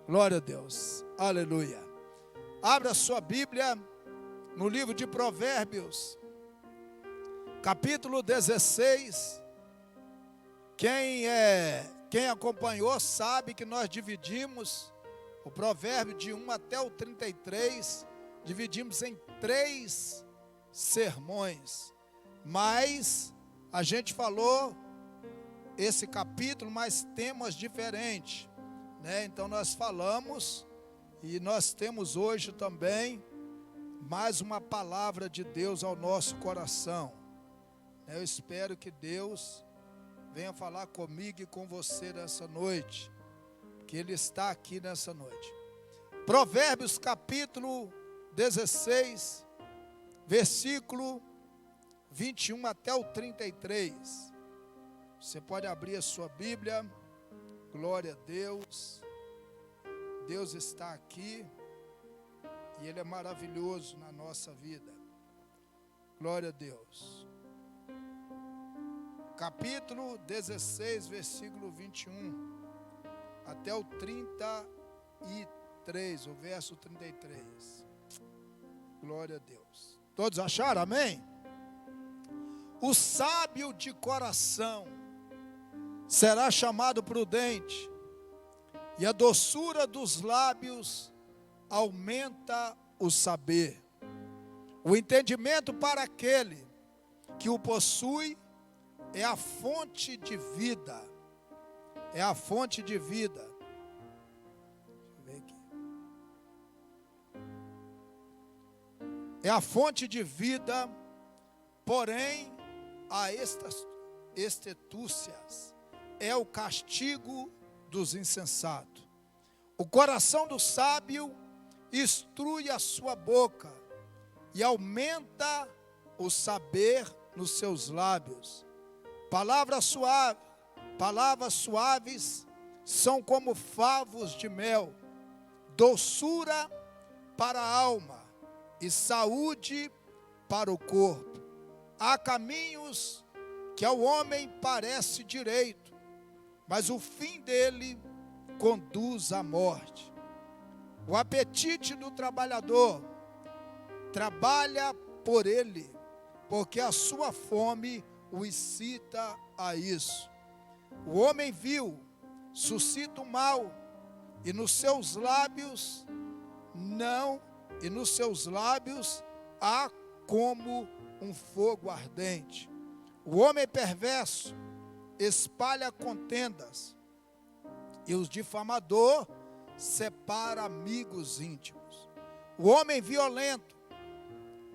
Glória a Deus. Aleluia. Abra sua Bíblia no livro de Provérbios, capítulo 16. Quem acompanhou sabe que nós dividimos o provérbio de 1 até o 33, dividimos em 3 sermões. Mas a gente falou esse capítulo, mas temas diferentes, né? Então nós falamos e nós temos hoje também mais uma palavra de Deus ao nosso coração. Eu espero que Deus venha falar comigo e com você nessa noite, que Ele está aqui nessa noite. Provérbios capítulo 16, versículo 21 até o 33. Você pode abrir a sua Bíblia. Glória a Deus. Deus está aqui e Ele é maravilhoso na nossa vida. Glória a Deus. Capítulo 16, versículo 21 até o 33, o verso 33. Glória a Deus. Todos acharam? Amém? O sábio de coração será chamado prudente, e a doçura dos lábios aumenta o saber. O entendimento para aquele que o possui é a fonte de vida. É a fonte de vida. Deixa eu ver aqui. É a fonte de vida, porém a estetúcias é o castigo dos insensatos. O coração do sábio instrui a sua boca e aumenta o saber nos seus lábios. Palavras suaves são como favos de mel, doçura para a alma e saúde para o corpo. Há caminhos que ao homem parece direito, mas o fim dele conduz à morte. O apetite do trabalhador trabalha por ele, porque a sua fome o incita a isso. O homem vil suscita o mal, e nos seus lábios há como um fogo ardente. O homem perverso espalha contendas, e os difamador separa amigos íntimos. O homem violento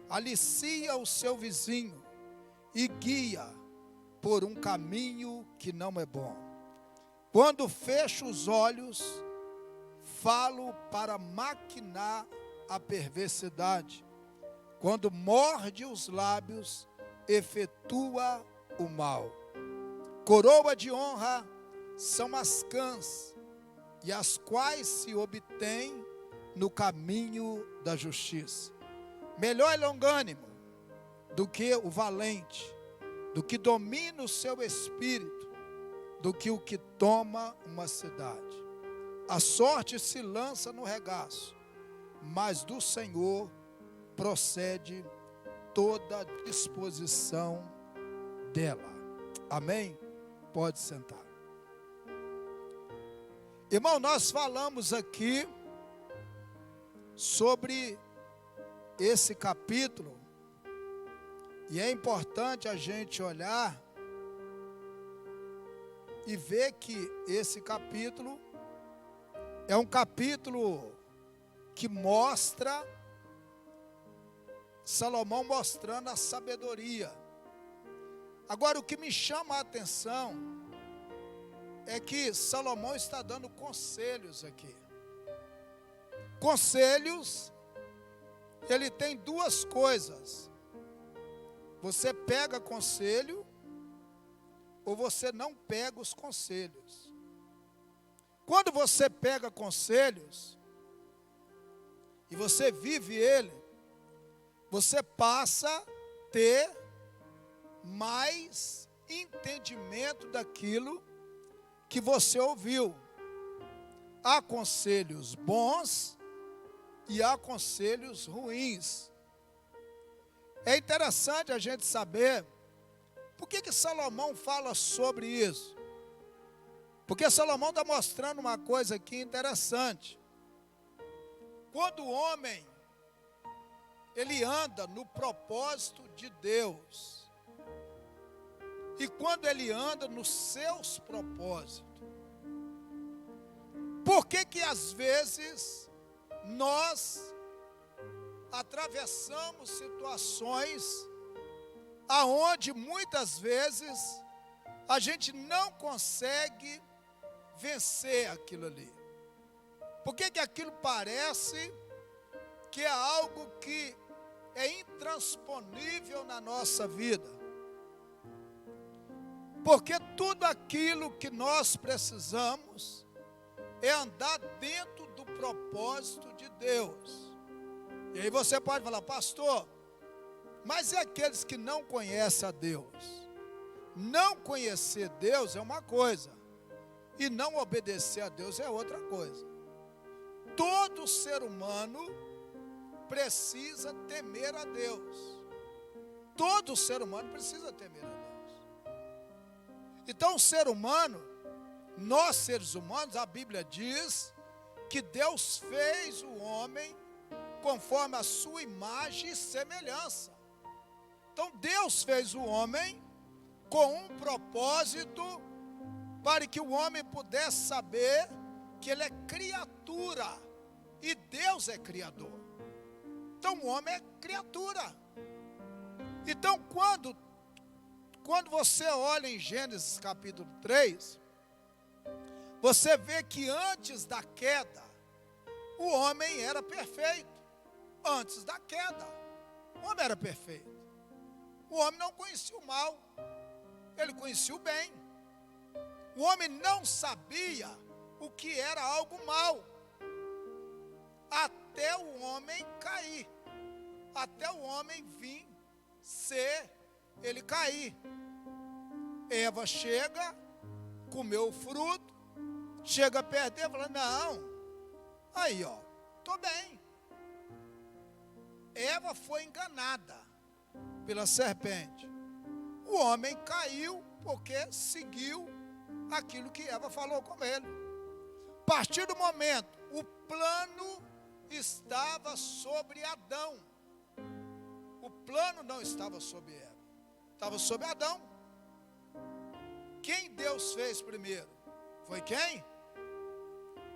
alicia o seu vizinho e guia por um caminho que não é bom. Quando fecho os olhos, falo para maquinar a perversidade. Quando morde os lábios, efetua o mal. Coroa de honra são as cãs, e as quais se obtém no caminho da justiça. Melhor é longânimo do que o valente, do que domina o seu espírito, do que o que toma uma cidade. A sorte se lança no regaço, mas do Senhor procede toda a disposição dela. Amém? Pode sentar. Irmão, nós falamos aqui sobre esse capítulo, e é importante a gente olhar e ver que esse capítulo é um capítulo que mostra Salomão mostrando a sabedoria. Agora, o que me chama a atenção é que Salomão está dando conselhos aqui. Conselhos, ele tem 2 coisas. Você pega conselho ou você não pega os conselhos. Quando você pega conselhos e você vive ele, você passa a ter mais entendimento daquilo que você ouviu. há conselhos bons e há conselhos ruins. É interessante a gente saber por que Salomão fala sobre isso. Porque Salomão está mostrando uma coisa aqui interessante. Quando o homem, ele anda no propósito de Deus, e quando ele anda nos seus propósitos, por que às vezes nós atravessamos situações aonde muitas vezes a gente não consegue vencer aquilo ali? Por que aquilo parece que é algo que é intransponível na nossa vida? Porque tudo aquilo que nós precisamos é andar dentro do propósito de Deus. E aí você pode falar: pastor, mas e aqueles que não conhecem a Deus? Não conhecer Deus é uma coisa, e não obedecer a Deus é outra coisa. Todo ser humano precisa temer a Deus. Todo ser humano precisa temer a Deus. Então o ser humano, nós seres humanos, a Bíblia diz que Deus fez o homem conforme a sua imagem e semelhança. Então Deus fez o homem com um propósito, para que o homem pudesse saber que ele é criatura e Deus é criador. Então o homem é criatura. Então quando você olha em Gênesis capítulo 3, você vê que antes da queda, o homem era perfeito. Antes da queda, o homem era perfeito. O homem não conhecia o mal, ele conhecia o bem. O homem não sabia o que era algo mal, até o homem cair, até o homem vir ser, ele cair. Eva chega, comeu o fruto, chega a perder, fala: não, aí ó, estou bem. Eva foi enganada pela serpente. O homem caiu porque seguiu aquilo que Eva falou com ele. A partir do momento, o plano estava sobre Adão. O plano não estava sobre Eva, estava sobre Adão. Quem Deus fez primeiro? Foi quem?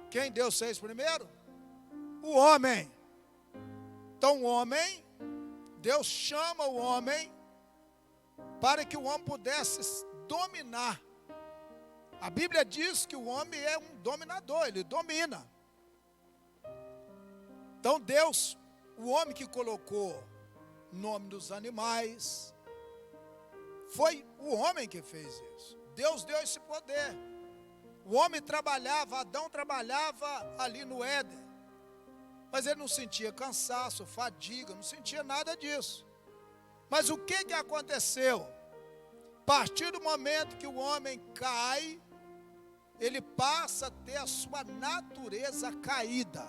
Quem Deus fez primeiro? O homem. Então o homem, Deus chama o homem para que o homem pudesse dominar. A Bíblia diz que o homem é um dominador, ele domina. Então Deus, o homem que colocou o nome dos animais, foi o homem que fez isso. Deus deu esse poder. O homem trabalhava, Adão trabalhava ali no Éden, mas ele não sentia cansaço, fadiga, não sentia nada disso. Mas o que aconteceu? A partir do momento que o homem cai, ele passa a ter a sua natureza caída.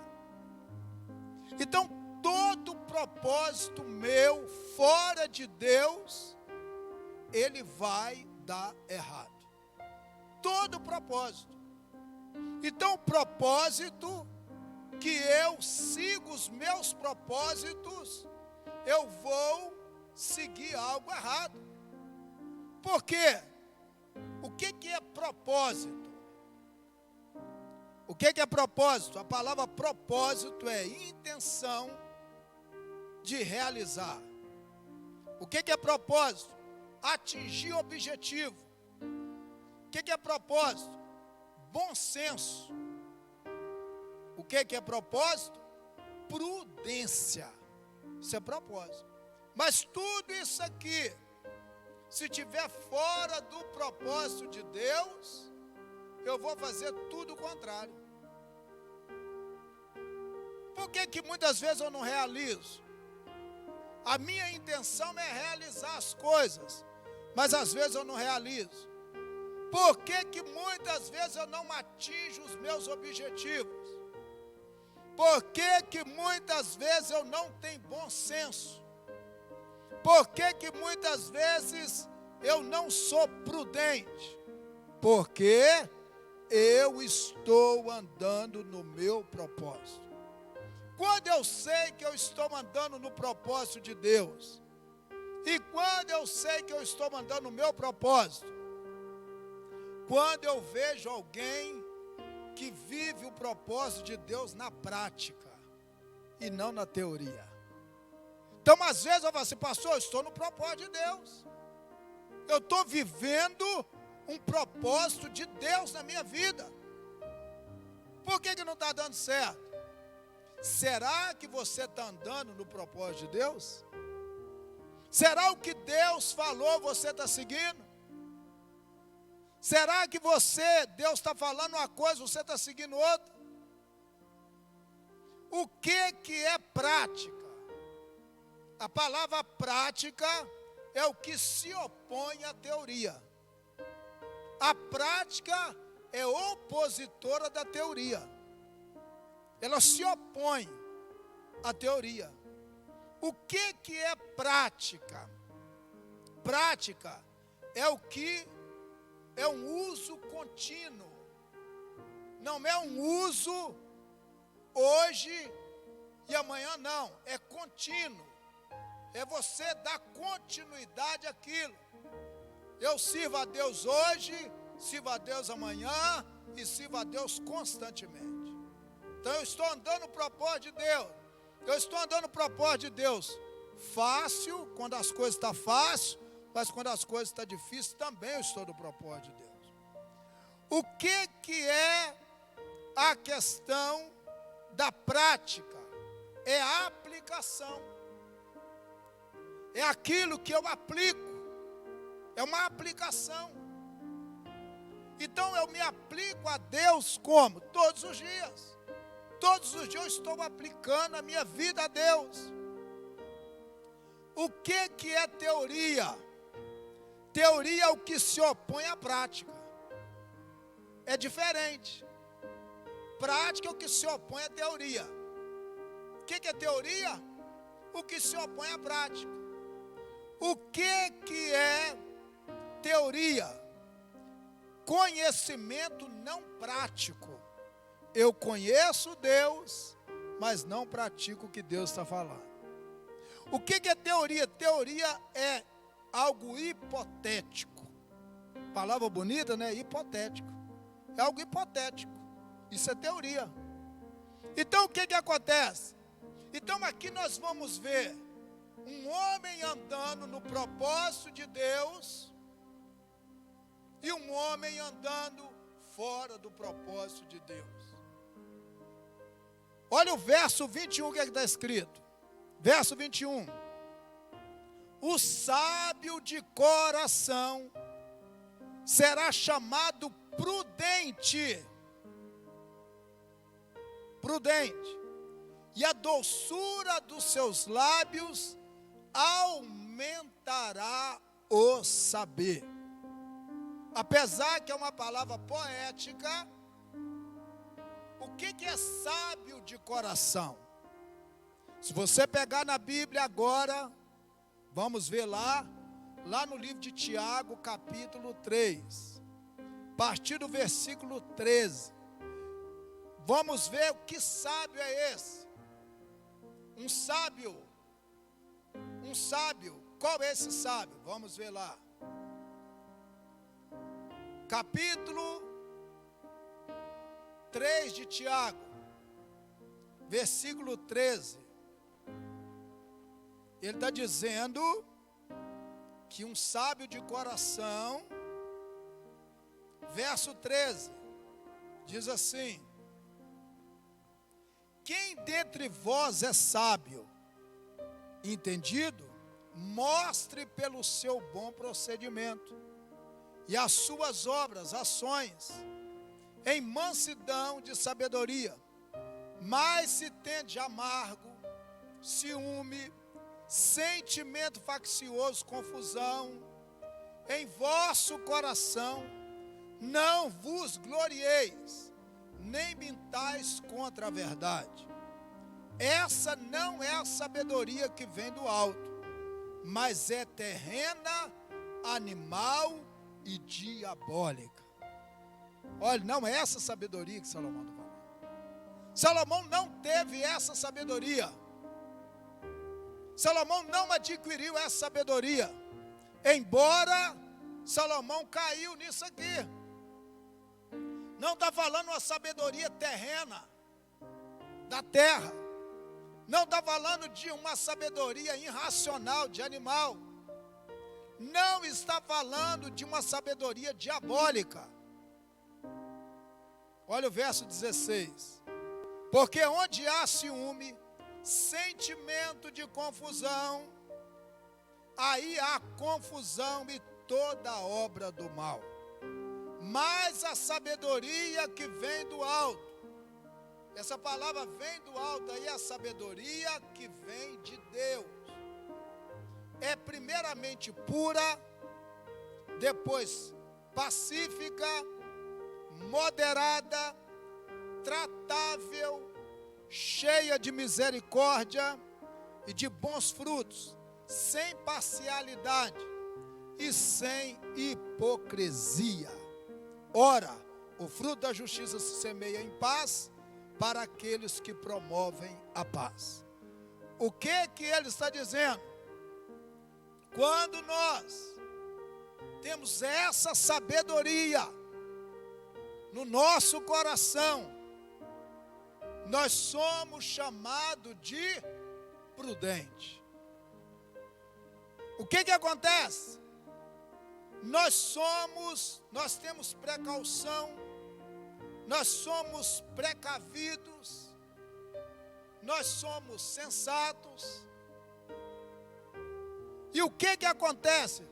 Então todo propósito meu fora de Deus, ele vai dar errado. Todo propósito. Então o propósito que eu sigo os meus propósitos, eu vou seguir algo errado. Por quê? O que é propósito? O que é propósito? A palavra propósito é intenção de realizar. O que é propósito? Atingir objetivo. O que é propósito? Bom senso. O que é propósito? Prudência. Isso é propósito. Mas tudo isso aqui, se estiver fora do propósito de Deus, eu vou fazer tudo o contrário. Por que muitas vezes eu não realizo? A minha intenção é realizar as coisas, mas às vezes eu não realizo. Por que muitas vezes eu não atinjo os meus objetivos? Por que muitas vezes eu não tenho bom senso? Por que muitas vezes eu não sou prudente? Porque eu estou andando no meu propósito. Quando eu sei que eu estou andando no propósito de Deus, e quando eu sei que eu estou andando no meu propósito, quando eu vejo alguém que vive o propósito de Deus na prática e não na teoria. Então, às vezes eu falo assim, pastor, eu estou no propósito de Deus. Eu estou vivendo um propósito de Deus na minha vida. Por que não está dando certo? Será que você está andando no propósito de Deus? Será o que Deus falou, você está seguindo? Será que Deus está falando uma coisa, você está seguindo outra? O que é prática? A palavra prática é o que se opõe à teoria. A prática é opositora da teoria. Ela se opõe à teoria. O que é prática? Prática é o que é um uso contínuo. Não é um uso hoje e amanhã não. É contínuo. É você dar continuidade àquilo. Eu sirvo a Deus hoje, sirvo a Deus amanhã e sirvo a Deus constantemente. Então eu estou andando no propósito de Deus. Eu estou andando no propósito de Deus fácil, quando as coisas estão fáceis, mas quando as coisas estão difíceis, também eu estou no propósito de Deus. O que é a questão da prática? É a aplicação. É aquilo que eu aplico. É uma aplicação. Então eu me aplico a Deus como? Todos os dias. Todos os dias eu estou aplicando a minha vida a Deus. O que é teoria? Teoria é o que se opõe à prática. É diferente. Prática é o que se opõe à teoria. O que é teoria? O que se opõe à prática. O que é teoria? Conhecimento não prático. Eu conheço Deus, mas não pratico o que Deus está falando. O que é teoria? Teoria é algo hipotético. Palavra bonita, né? Hipotético. É algo hipotético. Isso é teoria. Então o que acontece? Então aqui nós vamos ver um homem andando no propósito de Deus e um homem andando fora do propósito de Deus. Olha o verso 21, o que está escrito? Verso 21. O sábio de coração será chamado prudente. Prudente. E a doçura dos seus lábios aumentará o saber. Apesar que é uma palavra poética, o que é sábio de coração? Se você pegar na Bíblia agora, vamos ver lá no livro de Tiago, capítulo 3, a partir do versículo 13. Vamos ver o que sábio é esse. Um sábio, qual é esse sábio? Vamos ver lá. Capítulo 3 de Tiago, versículo 13. Ele está dizendo que um sábio de coração, verso 13, diz assim: quem dentre vós é sábio, entendido, mostre pelo seu bom procedimento e as suas obras, ações, em mansidão de sabedoria. Mas se tende amargo, ciúme, sentimento faccioso, confusão, em vosso coração, não vos glorieis, nem mintais contra a verdade. Essa não é a sabedoria que vem do alto, mas é terrena, animal e diabólica. Olha, não é essa sabedoria que Salomão está falando. Salomão não teve essa sabedoria. Salomão não adquiriu essa sabedoria. Embora Salomão caiu nisso aqui. Não está falando uma sabedoria terrena, da terra. Não está falando de uma sabedoria irracional, de animal. Não está falando de uma sabedoria diabólica. Olha o verso 16. Porque onde há ciúme, sentimento de confusão, aí há confusão e toda obra do mal. Mas a sabedoria que vem do alto, essa palavra vem do alto, aí é a sabedoria que vem de Deus. É primeiramente pura, depois pacífica, moderada, tratável, cheia de misericórdia e de bons frutos, sem parcialidade e sem hipocrisia. Ora, o fruto da justiça se semeia em paz para aqueles que promovem a paz. O que ele está dizendo? Quando nós temos essa sabedoria no nosso coração, nós somos chamados de prudente. O que acontece? Nós temos precaução, nós somos precavidos, nós somos sensatos. E o que acontece?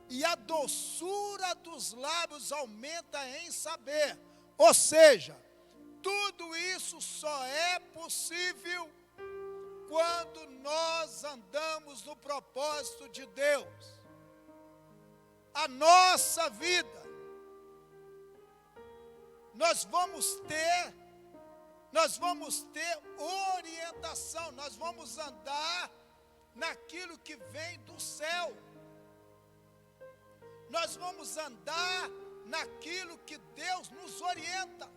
E a doçura dos lábios aumenta em saber. Ou seja, tudo isso só é possível quando nós andamos no propósito de Deus. A nossa vida, nós vamos ter orientação, nós vamos andar naquilo que vem do céu. Nós vamos andar naquilo que Deus nos orienta,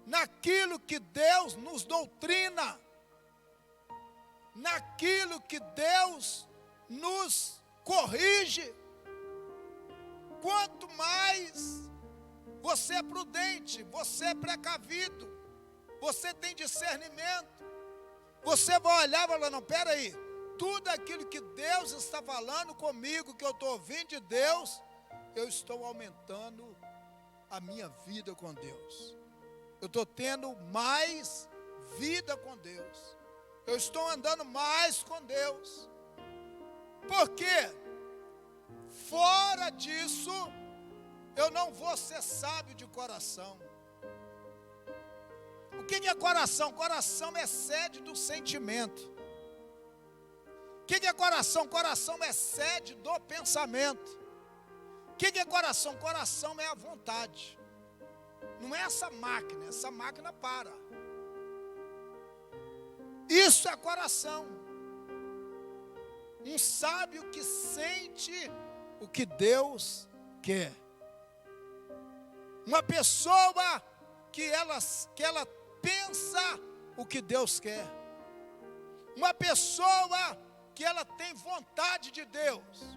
naquilo que Deus nos doutrina, naquilo que Deus nos corrige. Quanto mais você é prudente, você é precavido, você tem discernimento, você vai olhar e falar, não, peraí, tudo aquilo que Deus está falando comigo, que eu estou ouvindo de Deus, eu estou aumentando a minha vida com Deus. Eu estou tendo mais vida com Deus. Eu estou andando mais com Deus. Por quê? Fora disso, eu não vou ser sábio de coração. O que é coração? Coração é sede do sentimento. O que é coração? Coração é sede do pensamento. O que é coração? Coração é a vontade. Não é essa máquina para. Isso é coração. Um sábio que sente o que Deus quer. Uma pessoa que ela pensa o que Deus quer. Uma pessoa que ela tem vontade de Deus.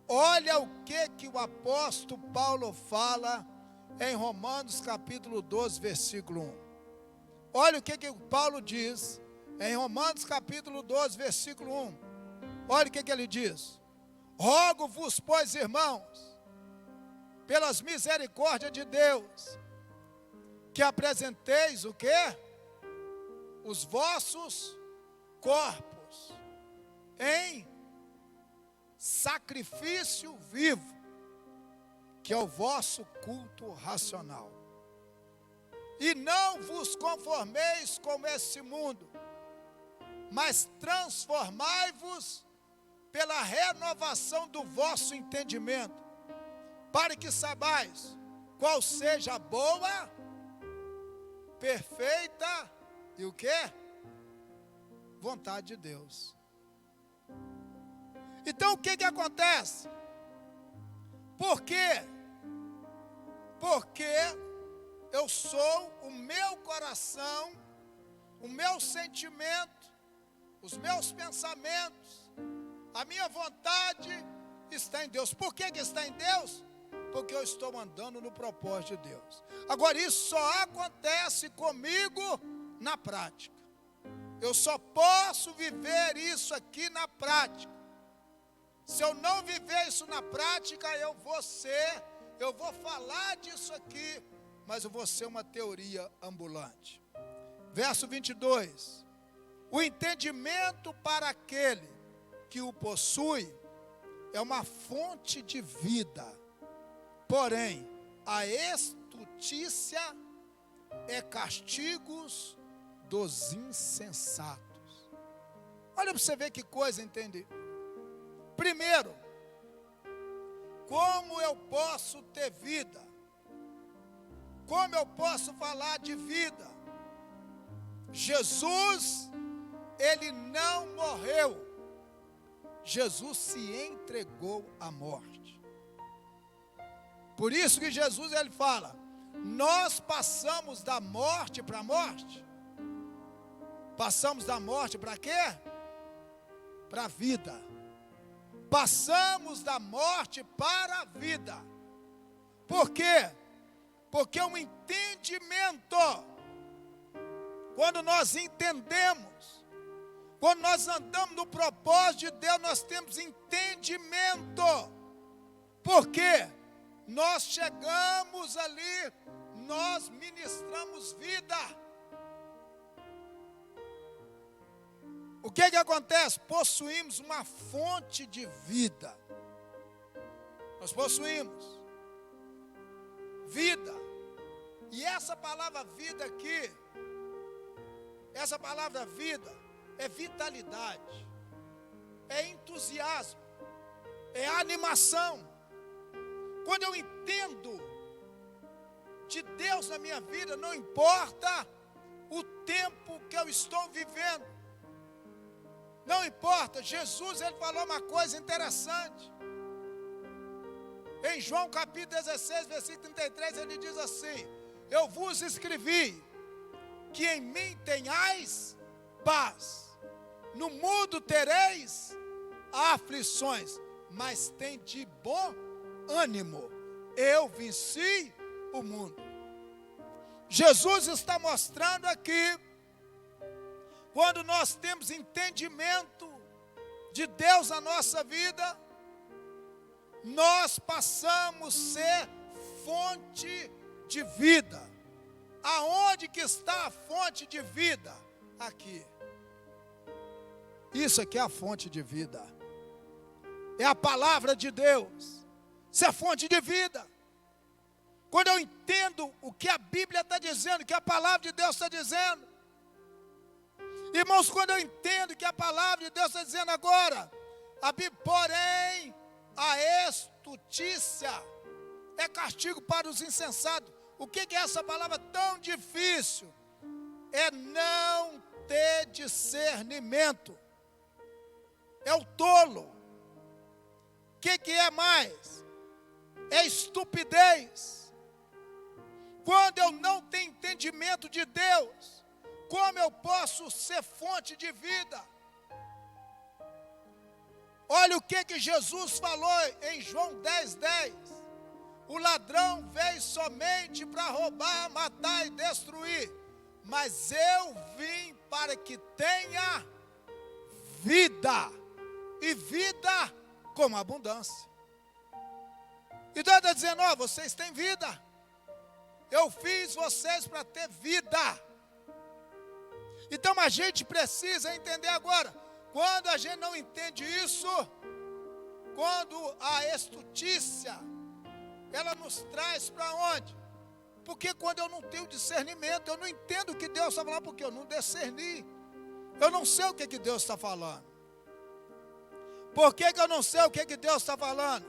Olha o que o apóstolo Paulo fala em Romanos capítulo 12, versículo 1. Olha o que Paulo diz em Romanos capítulo 12, versículo 1. Olha o que ele diz. Rogo-vos, pois, irmãos, pelas misericórdias de Deus, que apresenteis o quê? Os vossos corpos em sacrifício vivo, que é o vosso culto racional. E não vos conformeis com esse mundo, mas transformai-vos pela renovação do vosso entendimento, para que saibais qual seja a boa, perfeita e o quê? Vontade de Deus. Então o que acontece? Por quê? Porque eu sou o meu coração, o meu sentimento, os meus pensamentos, a minha vontade está em Deus. Por que está em Deus? Porque eu estou andando no propósito de Deus. Agora, isso só acontece comigo na prática. Eu só posso viver isso aqui na prática. Se eu não viver isso na prática, eu vou falar disso aqui, mas eu vou ser uma teoria ambulante. Verso 22. O entendimento para aquele que o possui é uma fonte de vida, porém, a estultícia é castigos dos insensatos. Olha para você ver que coisa, entende? Primeiro, como eu posso ter vida? Como eu posso falar de vida? Jesus, ele não morreu. Jesus se entregou à morte. Por isso que Jesus, ele fala, nós passamos da morte para a morte. Passamos da morte para quê? Para a vida. Passamos da morte para a vida. Por quê? Porque o entendimento, quando nós entendemos, quando nós andamos no propósito de Deus, nós temos entendimento. Por quê? Nós chegamos ali, nós ministramos vida. O que acontece? Possuímos uma fonte de vida. Nós possuímos vida. E essa palavra vida aqui, essa palavra vida é vitalidade, é entusiasmo, é animação. Quando eu entendo de Deus na minha vida, não importa o tempo que eu estou vivendo. Não importa, Jesus, ele falou uma coisa interessante. Em João capítulo 16, versículo 33, ele diz assim: eu vos escrevi que em mim tenhais paz. No mundo tereis aflições, mas tende bom ânimo. Eu venci o mundo. Jesus está mostrando aqui, quando nós temos entendimento de Deus na nossa vida, nós passamos a ser fonte de vida. Aonde que está a fonte de vida? Aqui. Isso aqui é a fonte de vida. É a palavra de Deus. Isso é fonte de vida. Quando eu entendo o que a Bíblia está dizendo, o que a palavra de Deus está dizendo. Irmãos, quando eu entendo que a palavra de Deus está dizendo agora, a Bíblia, porém, a estultícia é castigo para os insensatos. O que é essa palavra tão difícil? É não ter discernimento. É o tolo. O que é mais? É estupidez. Quando eu não tenho entendimento de Deus, como eu posso ser fonte de vida? Olha o que Jesus falou em João 10:10. O ladrão veio somente para roubar, matar e destruir. Mas eu vim para que tenha vida. E vida com abundância. E Deus está dizendo, ó, vocês têm vida. Eu fiz vocês para ter vida. Então a gente precisa entender agora, quando a gente não entende isso, quando a estultícia, ela nos traz para onde? Porque quando eu não tenho discernimento, eu não entendo o que Deus está falando, porque eu não discerni. Eu não sei o que Deus está falando. Por que eu não sei o que Deus está falando?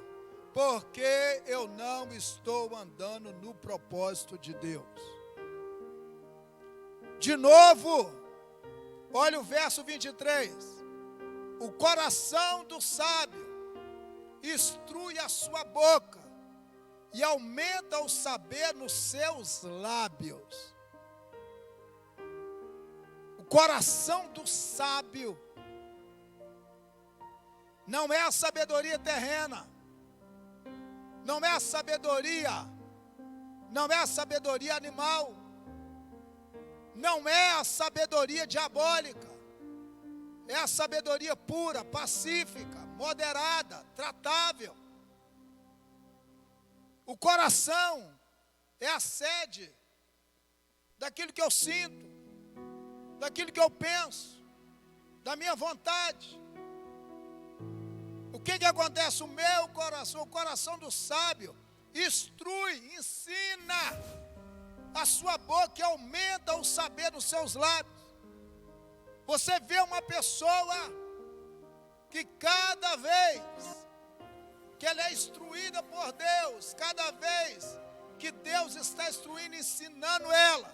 porque eu não estou andando no propósito de Deus. De novo, olha o verso 23. O coração do sábio instrui a sua boca e aumenta o saber nos seus lábios. O coração do sábio não é a sabedoria terrena, não é a sabedoria animal, não é a sabedoria diabólica, é a sabedoria pura, pacífica, moderada, tratável. O coração é a sede daquilo que eu sinto, daquilo que eu penso, da minha vontade. O que acontece? O coração do sábio, instrui, ensina a sua boca e aumenta o saber nos seus lábios. Você vê uma pessoa que cada vez que ela é instruída por Deus, cada vez que Deus está instruindo, ensinando ela,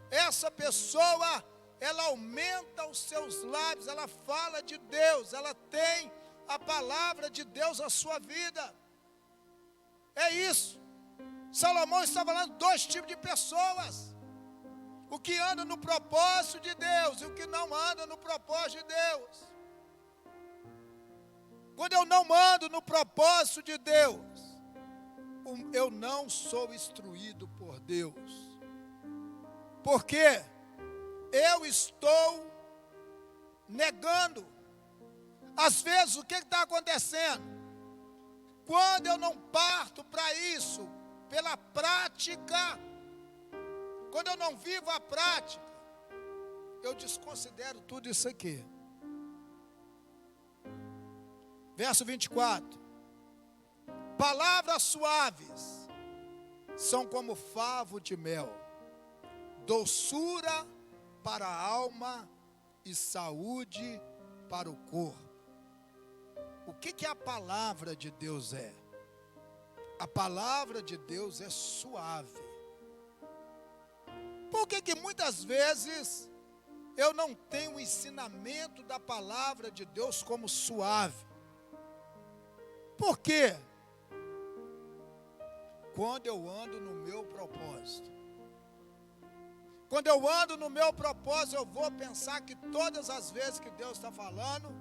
essa pessoa, ela aumenta os seus lábios, ela fala de Deus, ela tem a palavra de Deus na sua vida. É isso. Salomão está falando de dois tipos de pessoas: o que anda no propósito de Deus e o que não anda no propósito de Deus. Quando eu não ando no propósito de Deus, eu não sou instruído por Deus, porque eu estou negando. Às vezes, o que está acontecendo? Quando eu não parto para isso, pela prática, quando eu não vivo a prática, eu desconsidero tudo isso aqui. Verso 24. Palavras suaves são como favo de mel, doçura para a alma e saúde para o corpo. O que a palavra de Deus é? A palavra de Deus é suave. Por que muitas vezes eu não tenho o ensinamento da palavra de Deus como suave? Por quê? Quando eu ando no meu propósito. Quando eu ando no meu propósito, eu vou pensar que todas as vezes que Deus está falando,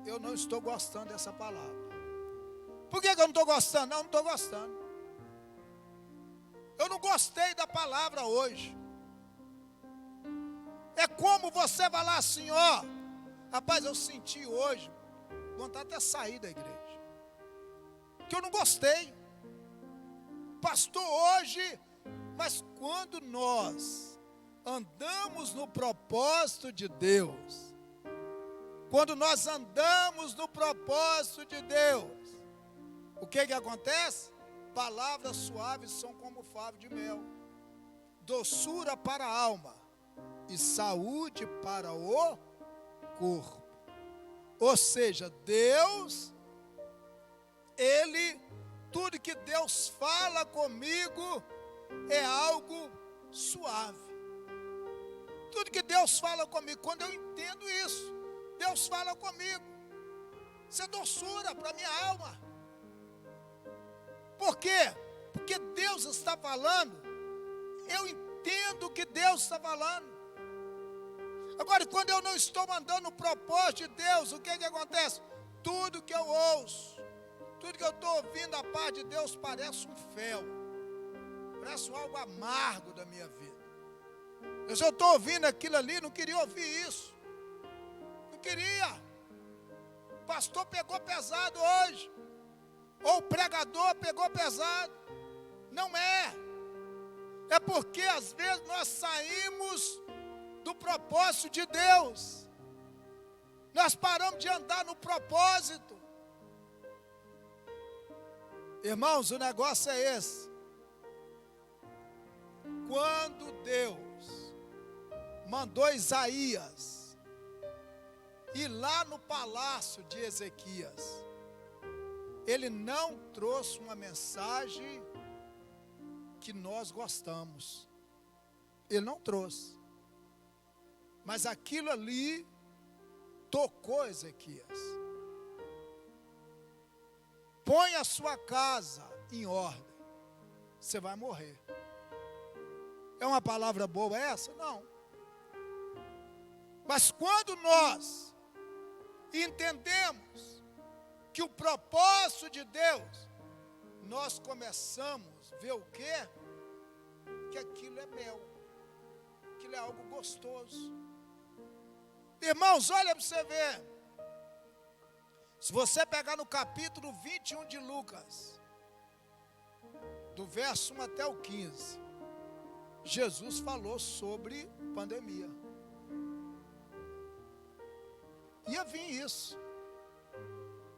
eu não estou gostando dessa palavra. Por que eu não estou gostando? Não estou gostando. Eu não gostei da palavra hoje. É como você falar assim, ó, rapaz, eu senti hoje vontade até sair da igreja, que eu não gostei. Pastor, hoje, mas quando nós andamos no propósito de Deus, quando nós andamos no propósito de Deus, o que acontece? Palavras suaves são como favo de mel, doçura para a alma e saúde para o corpo. Ou seja, Deus, tudo que Deus fala comigo é algo suave. Tudo que Deus fala comigo, quando eu entendo isso, Deus fala comigo, isso é doçura para a minha alma. Por quê? Porque Deus está falando, eu entendo o que Deus está falando. Agora, quando eu não estou mandando o propósito de Deus, o que acontece? Tudo que eu ouço, tudo que eu estou ouvindo da parte de Deus parece um fel, parece algo amargo da minha vida. Se eu estou ouvindo aquilo ali, não queria ouvir isso, não queria. O pastor pegou pesado hoje, ou o pregador pegou pesado. Não é. É porque às vezes nós saímos do propósito de Deus. Nós paramos de andar no propósito. Irmãos, o negócio é esse. Quando Deus mandou Isaías ir lá no palácio de Ezequias, ele não trouxe uma mensagem que nós gostamos. Ele não trouxe. Mas aquilo ali tocou Ezequias. Põe a sua casa em ordem. Você vai morrer. É uma palavra boa essa? Não. Mas quando nós entendemos que o propósito de Deus, nós começamos a ver o quê? Que aquilo é mel. Aquilo é algo gostoso. Irmãos, olha para você ver. Se você pegar no capítulo 21 de Lucas, do verso 1 até o 15, Jesus falou sobre pandemia. Ia vir isso.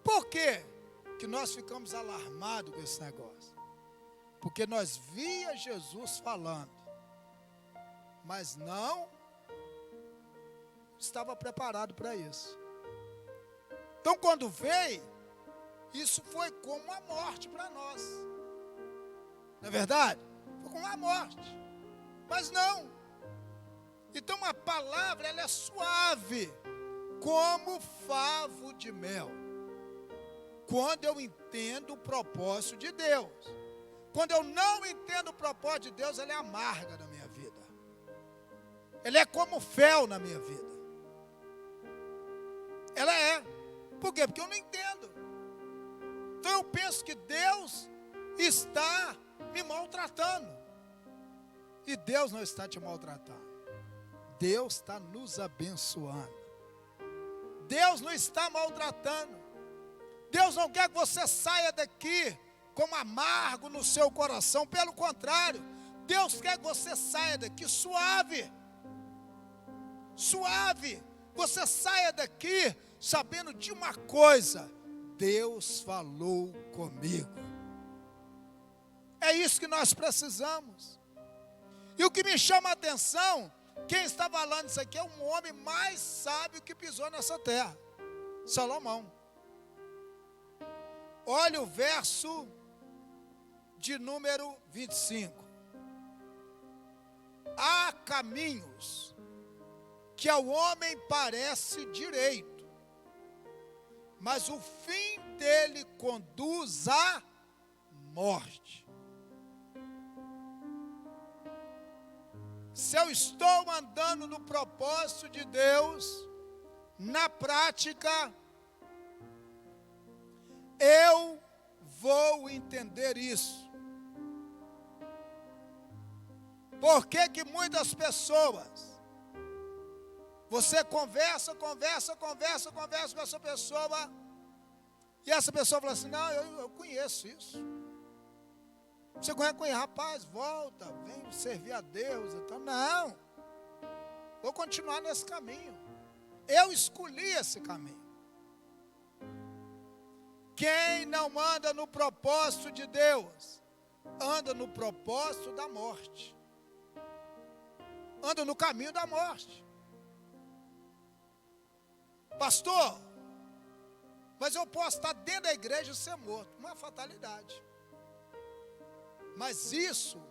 Por quê que nós ficamos alarmados com esse negócio? Porque nós via Jesus falando, mas não estava preparado para isso. Então, quando veio, isso foi como uma morte para nós. Não é verdade? Foi como uma morte. Mas não. Então, a palavra, ela é suave, como favo de mel. Quando eu entendo o propósito de Deus. Quando eu não entendo o propósito de Deus, ela é amarga na minha vida. Ela é como fel na minha vida. Ela é. Por quê? Porque eu não entendo. Então eu penso que Deus está me maltratando. E Deus não está te maltratando. Deus está nos abençoando. Deus não está maltratando. Deus não quer que você saia daqui como amargo no seu coração. Pelo contrário, Deus quer que você saia daqui suave. Suave. Você saia daqui sabendo de uma coisa: Deus falou comigo. É isso que nós precisamos. E o que me chama a atenção, quem está falando isso aqui é um homem mais sábio que pisou nessa terra, Salomão. Olha o verso de número 25. Há caminhos que ao homem parece direito, mas o fim dele conduz à morte. Se eu estou andando no propósito de Deus, na prática, eu vou entender isso. Por que que muitas pessoas, você conversa com essa pessoa, e essa pessoa fala assim: não, eu conheço isso. Você conhece, rapaz, volta, vem servir a Deus. Então, não, vou continuar nesse caminho. Eu escolhi esse caminho. Quem não anda no propósito de Deus, anda no propósito da morte. Anda no caminho da morte. Pastor, mas eu posso estar dentro da igreja e ser morto. Uma fatalidade. Mas isso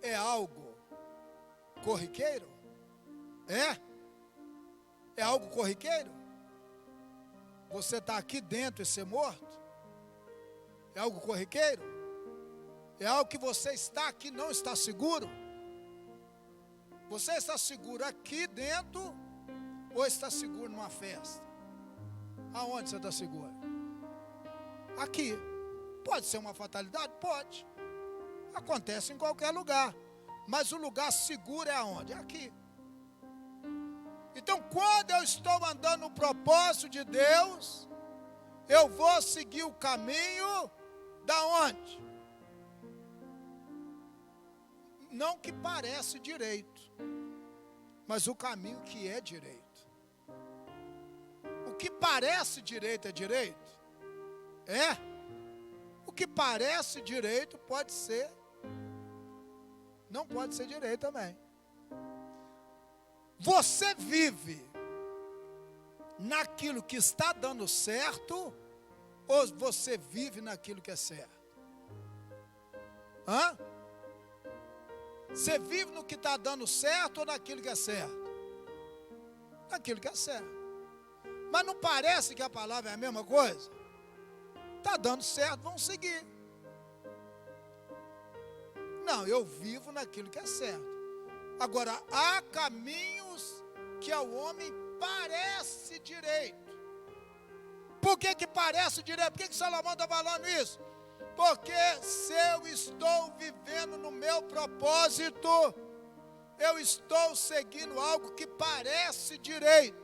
é algo corriqueiro? É algo corriqueiro? Você está aqui dentro e ser morto? É algo corriqueiro? É algo que você está aqui e não está seguro? Você está seguro aqui dentro ou está seguro numa festa? Aonde você está seguro? Aqui. Pode ser uma fatalidade? Pode. Acontece em qualquer lugar. Mas o lugar seguro é aonde? É aqui. Então, quando eu estou andando no propósito de Deus, eu vou seguir o caminho da onde? Não que parece direito, mas o caminho que é direito. O que parece direito é direito? É. O que parece direito pode ser, não pode ser direito também. Você vive naquilo que está dando certo Ou você vive naquilo que é certo? Hã? Você vive no que está dando certo ou naquilo que é certo? Naquilo que é certo. Mas não parece que a palavra é a mesma coisa? Está dando certo, vamos seguir. Não, eu vivo naquilo que é certo. Agora, há caminhos que ao homem parece direito. Por que parece direito? Por que Salomão está falando isso? Porque se eu estou vivendo no meu propósito, eu estou seguindo algo que parece direito.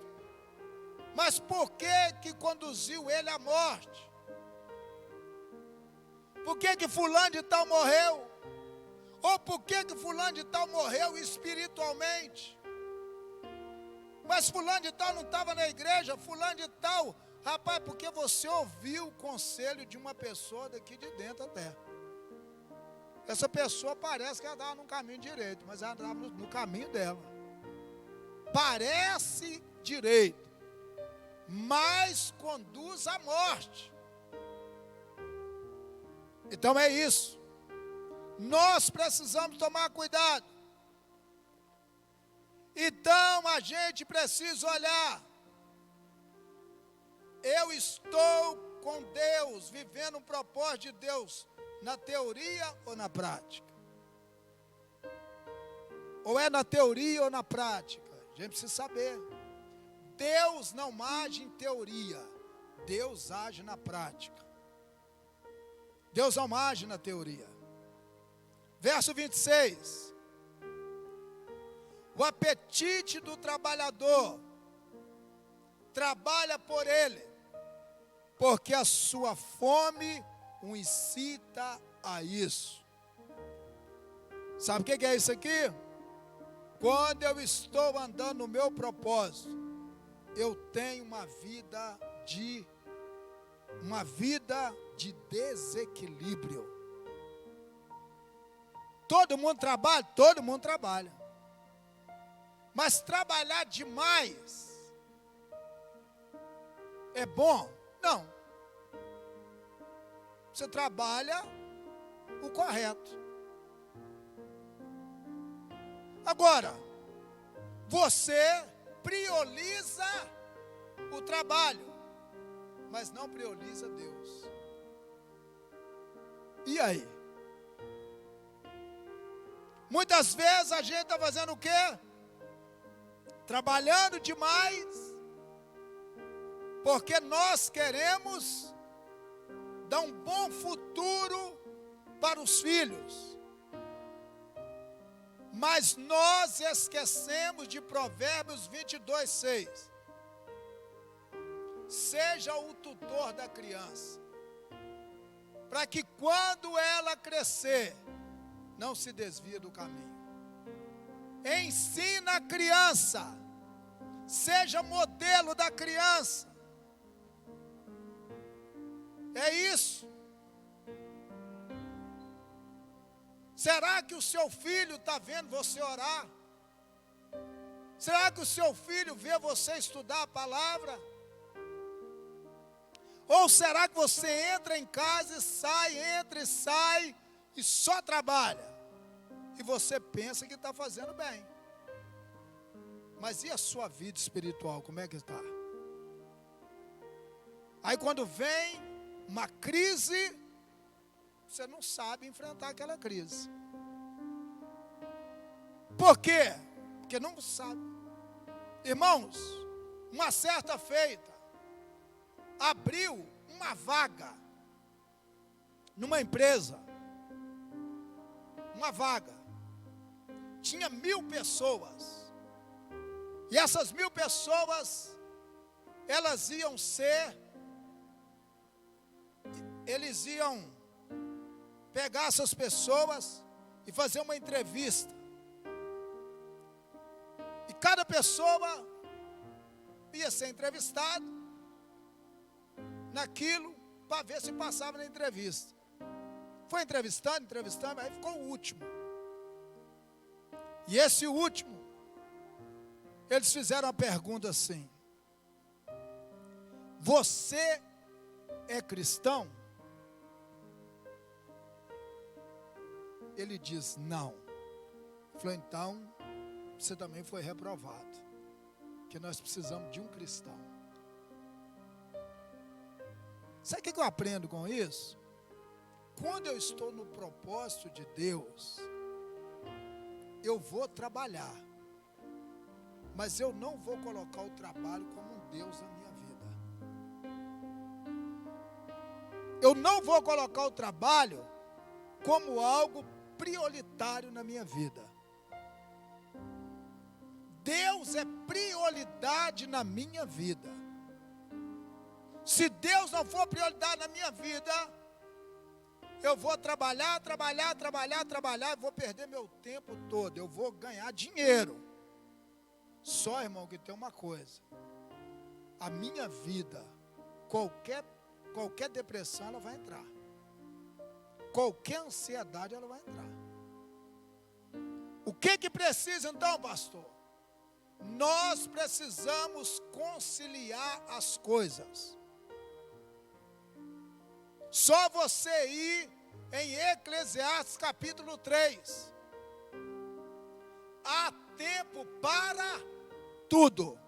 Mas por que conduziu ele à morte? Por que fulano de tal morreu? Ou por que fulano de tal morreu espiritualmente? Mas fulano de tal não estava na igreja, fulano de tal... Rapaz, porque você ouviu o conselho de uma pessoa daqui de dentro até. Essa pessoa parece que ela estava no caminho direito, mas ela estava no caminho dela. Parece direito, mas conduz à morte. Então é isso. Nós precisamos tomar cuidado. Então a gente precisa olhar. Eu estou com Deus, vivendo um propósito de Deus, na teoria ou na prática? Ou é na teoria ou na prática? A gente precisa saber. Deus não age em teoria, Deus age na prática. Deus não age na teoria. Verso 26. O apetite do trabalhador trabalha por ele, porque a sua fome o incita a isso. Sabe o que é isso aqui? Quando eu estou andando no meu propósito, eu tenho uma vida de desequilíbrio. Todo mundo trabalha? Todo mundo trabalha. Mas trabalhar demais é bom? Não. Você trabalha o correto. Agora, você prioriza o trabalho, mas não prioriza Deus. E aí? Muitas vezes a gente está fazendo o quê? Trabalhando demais, porque nós queremos dar um bom futuro para os filhos. Mas nós esquecemos de Provérbios 22:6. Seja o tutor da criança, para que quando ela crescer, não se desvie do caminho. Ensina a criança, seja modelo da criança. É isso. Será que o seu filho está vendo você orar? Será que o seu filho vê você estudar a palavra? Ou será que você entra em casa e sai, entra e sai e só trabalha? E você pensa que está fazendo bem. Mas e a sua vida espiritual, como é que está? Aí quando vem uma crise, você não sabe enfrentar aquela crise. Por quê? Porque não sabe. Irmãos, uma certa feita, abriu uma vaga numa empresa. Uma vaga. Tinha 1000 pessoas. E essas 1000 pessoas, elas iam ser, eles iam pegar essas pessoas e fazer uma entrevista. E cada pessoa ia ser entrevistada naquilo para ver se passava na entrevista. Foi entrevistando, aí ficou o último. E esse último, eles fizeram uma pergunta assim: você é cristão? Ele diz não. Falou, então, você também foi reprovado. Que nós precisamos de um cristão. Sabe o que eu aprendo com isso? Quando eu estou no propósito de Deus, eu vou trabalhar. Mas eu não vou colocar o trabalho como um Deus na minha vida. Eu não vou colocar o trabalho como algo prioritário na minha vida. Deus é prioridade na minha vida. Se Deus não for prioridade na minha vida, eu vou trabalhar, e vou perder meu tempo todo. Eu vou ganhar dinheiro. Só, irmão, que tem uma coisa. A minha vida, qualquer depressão, ela vai entrar. Qualquer ansiedade, ela vai entrar. O que precisa então, pastor? Nós precisamos conciliar as coisas. Só você ir em Eclesiastes capítulo 3. Há tempo para tudo.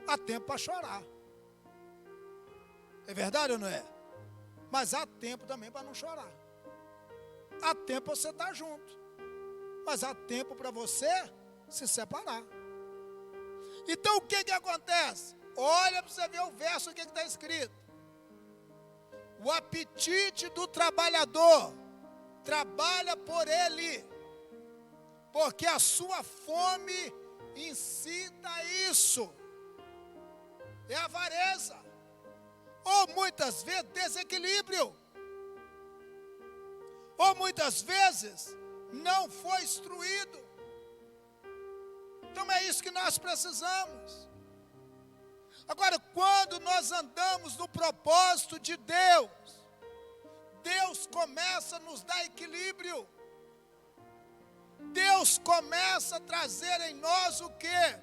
Há tempo para chorar. É verdade ou não é? Mas há tempo também para não chorar. Há tempo para você estar junto. Mas há tempo para você se separar. Então o que acontece? Olha para você ver o verso, o que está escrito. O apetite do trabalhador trabalha por ele, porque a sua fome incita isso. É avareza, ou muitas vezes desequilíbrio, ou muitas vezes não foi instruído. Então é isso que nós precisamos. Agora, quando nós andamos no propósito de Deus, Deus começa a nos dar equilíbrio. Deus começa a trazer em nós o quê?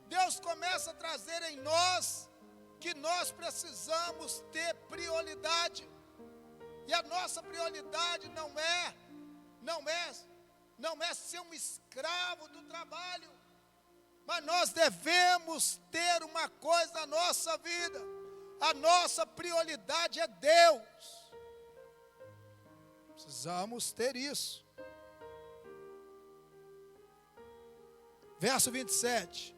Deus começa a trazer em nós que nós precisamos ter prioridade. E a nossa prioridade não é ser um escravo do trabalho. Mas nós devemos ter uma coisa na nossa vida. A nossa prioridade é Deus. Precisamos ter isso. Verso 27.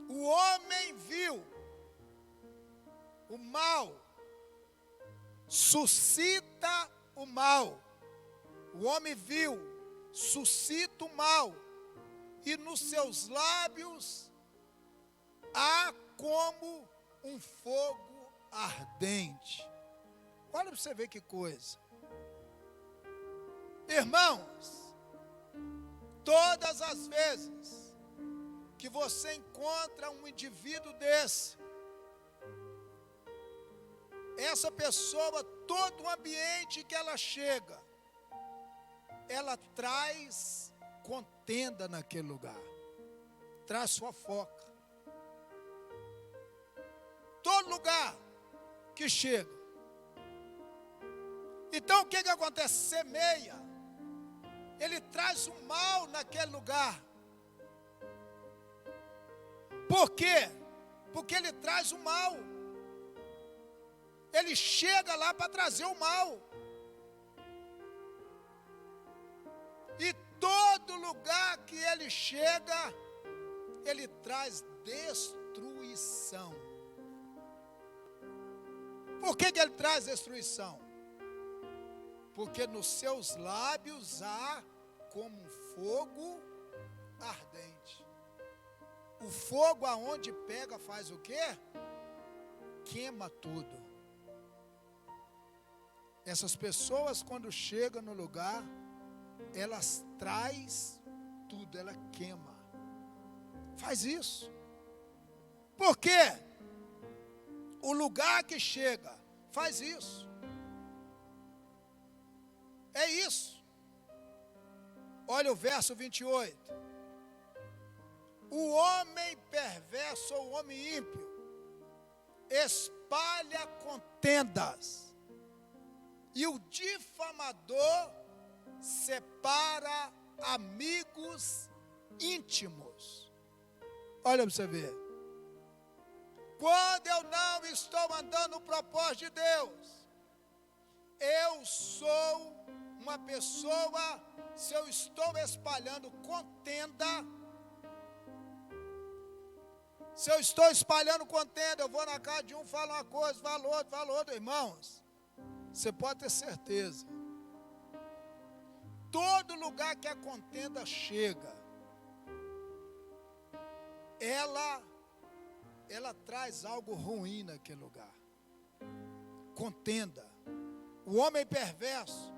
O homem viu o mal, suscita o mal. O homem viu, suscita o mal. E nos seus lábios há como um fogo ardente. Olha para você ver que coisa. Irmãos, todas as vezes que você encontra um indivíduo desse, essa pessoa, todo o ambiente que ela chega, ela traz contenda naquele lugar, traz fofoca. Todo lugar que chega. Então o que acontece? Semeia. Ele traz o mal naquele lugar. Por quê? Porque ele traz o mal. Ele chega lá para trazer o mal. E todo lugar que ele chega, ele traz destruição. Por que ele traz destruição? Porque nos seus lábios há como um fogo ardente. O fogo aonde pega faz o quê? Queima tudo. Essas pessoas quando chegam no lugar, elas traz tudo, ela queima. Faz isso. Por quê? O lugar que chega faz isso. É isso. Olha o verso 28. O homem perverso ou o homem ímpio espalha contendas, e o difamador separa amigos íntimos. Olha para você ver. Quando eu não estou andando no propósito de Deus, eu sou uma pessoa, se eu estou espalhando contenda, se eu estou espalhando contenda, eu vou na casa de um, falo uma coisa, falo outra, irmãos, você pode ter certeza, todo lugar que a contenda chega, ela traz algo ruim naquele lugar. Contenda. O homem perverso.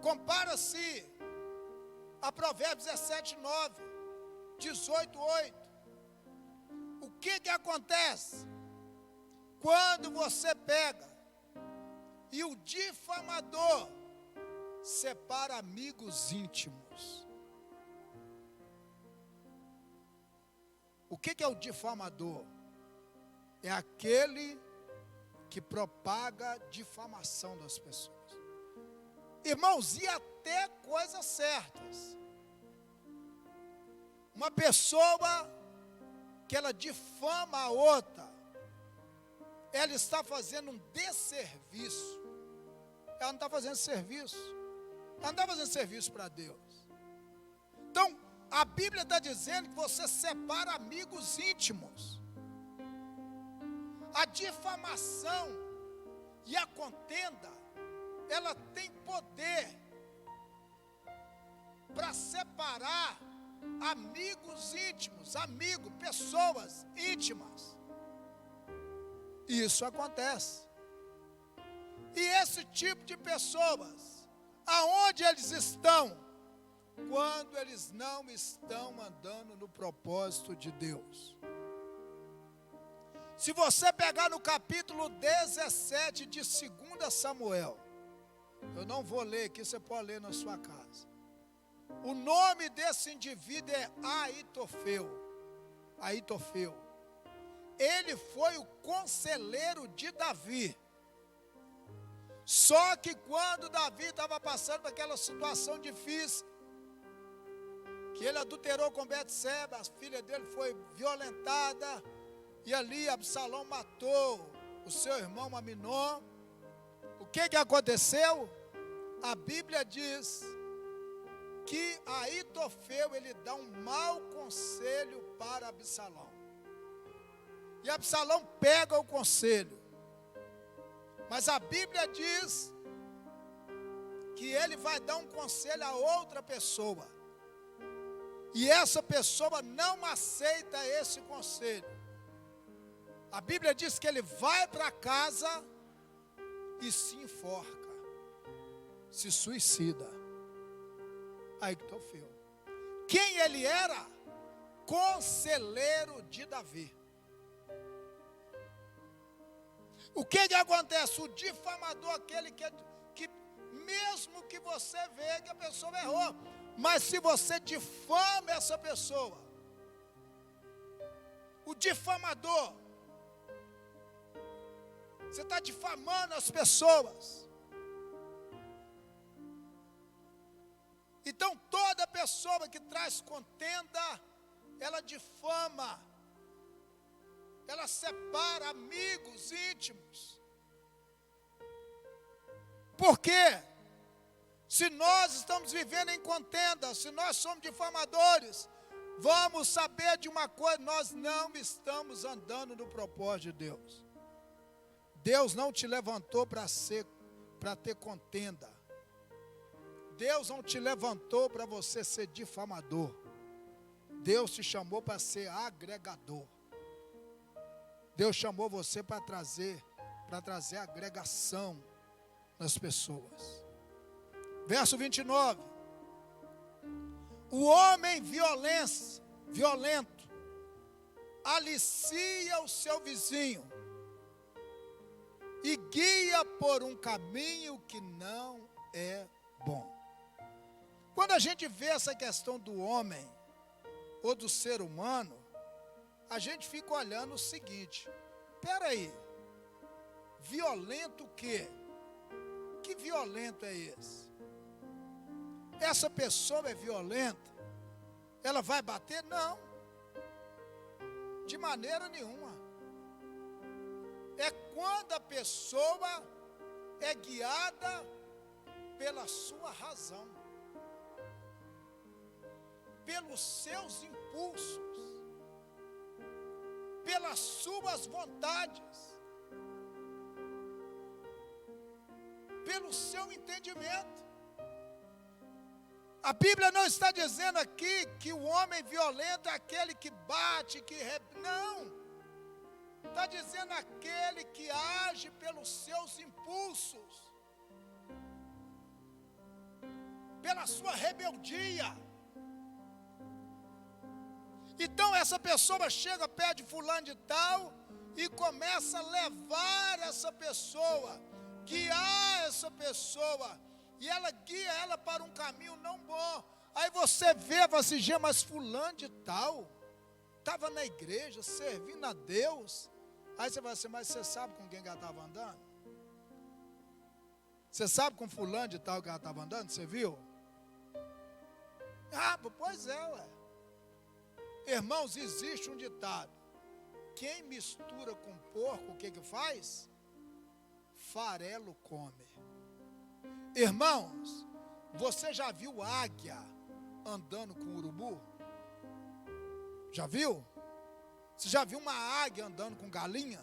Compara-se a Provérbios 17:9, 18:8. O que acontece quando você pega e o difamador separa amigos íntimos? O que é o difamador? É aquele que propaga difamação das pessoas. Irmãos, e até coisas certas. Uma pessoa que ela difama a outra, ela está fazendo um desserviço. Ela não está fazendo serviço. Ela não está fazendo serviço para Deus. Então, a Bíblia está dizendo que você separa amigos íntimos. A difamação e a contenda, ela tem poder para separar amigos íntimos, pessoas íntimas. E isso acontece. E esse tipo de pessoas, aonde eles estão? Quando eles não estão andando no propósito de Deus. Se você pegar no capítulo 17 de 2 Samuel, eu não vou ler aqui, você pode ler na sua casa. O nome desse indivíduo é Aitofel. Ele foi o conselheiro de Davi. Só que quando Davi estava passando por aquela situação difícil, que ele adulterou com Betseba, a filha dele foi violentada, e ali Absalão matou o seu irmão Aminon. O que aconteceu? A Bíblia diz que Aitofel, ele dá um mau conselho para Absalão. E Absalão pega o conselho. Mas a Bíblia diz que ele vai dar um conselho a outra pessoa. E essa pessoa não aceita esse conselho. A Bíblia diz que ele vai para casa e se enforca, se suicida. Aitofel. Quem ele era? Conselheiro de Davi. O que acontece? O difamador, aquele que mesmo que você vê que a pessoa errou, mas se você difama essa pessoa, o difamador, você está difamando as pessoas. Então toda pessoa que traz contenda, ela difama, ela separa amigos íntimos. Por quê? Se nós estamos vivendo em contenda, se nós somos difamadores, vamos saber de uma coisa: nós não estamos andando no propósito de Deus. Deus não te levantou para ter contenda. Deus não te levantou para você ser difamador. Deus te chamou para ser agregador. Deus chamou você para trazer agregação nas pessoas. Verso 29. O homem violento alicia o seu vizinho e guia por um caminho que não é bom. Quando a gente vê essa questão do homem ou do ser humano, a gente fica olhando o seguinte: espera aí, violento o quê? Que violento é esse? Essa pessoa é violenta? Ela vai bater? Não, de maneira nenhuma. É quando a pessoa é guiada pela sua razão, pelos seus impulsos, pelas suas vontades, pelo seu entendimento. A Bíblia não está dizendo aqui que o homem violento é aquele que bate, não. Está dizendo aquele que age pelos seus impulsos, pela sua rebeldia. Então essa pessoa chega perto de fulano de tal e começa a levar essa pessoa, guiar essa pessoa, e ela guia ela para um caminho não bom. Aí você vê, vai assim, mas fulano de tal estava na igreja, servindo a Deus. Aí você vai assim, mas você sabe com quem ela estava andando? Você sabe com fulano de tal que ela estava andando? Você viu? Ah, pois é, ué. Irmãos, existe um ditado: quem mistura com porco, o que faz? Farelo come. Irmãos, você já viu águia andando com urubu? Já viu? Você já viu uma águia andando com galinha?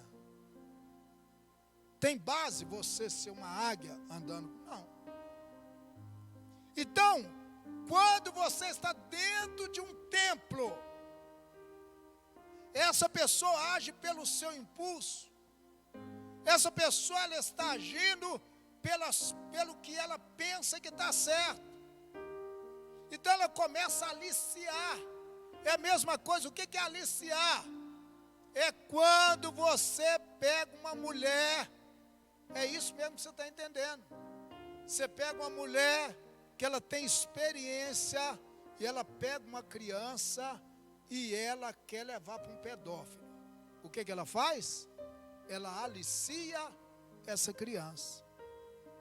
Tem base você ser uma águia andando? Não. Então, quando você está dentro de um templo, essa pessoa age pelo seu impulso. Essa pessoa ela está agindo pelo que ela pensa que está certo. Então ela começa a aliciar. É a mesma coisa. O que é aliciar? É quando você pega uma mulher. É isso mesmo que você está entendendo. Você pega uma mulher que ela tem experiência e ela pega uma criança e ela quer levar para um pedófilo. O que ela faz? Ela alicia essa criança.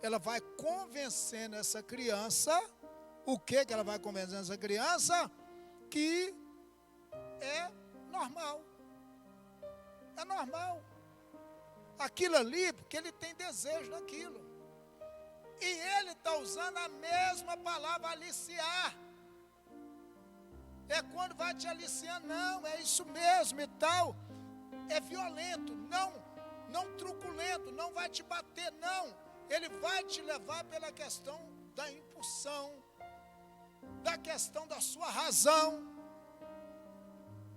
Ela vai convencendo essa criança. O que ela vai convencendo essa criança? Que é normal. É normal. Aquilo ali, porque ele tem desejo naquilo. E ele está usando a mesma palavra, aliciar. É quando vai te aliciar, não, é isso mesmo e tal. É violento, não truculento, não vai te bater, não. Ele vai te levar pela questão da impulsão, da questão da sua razão.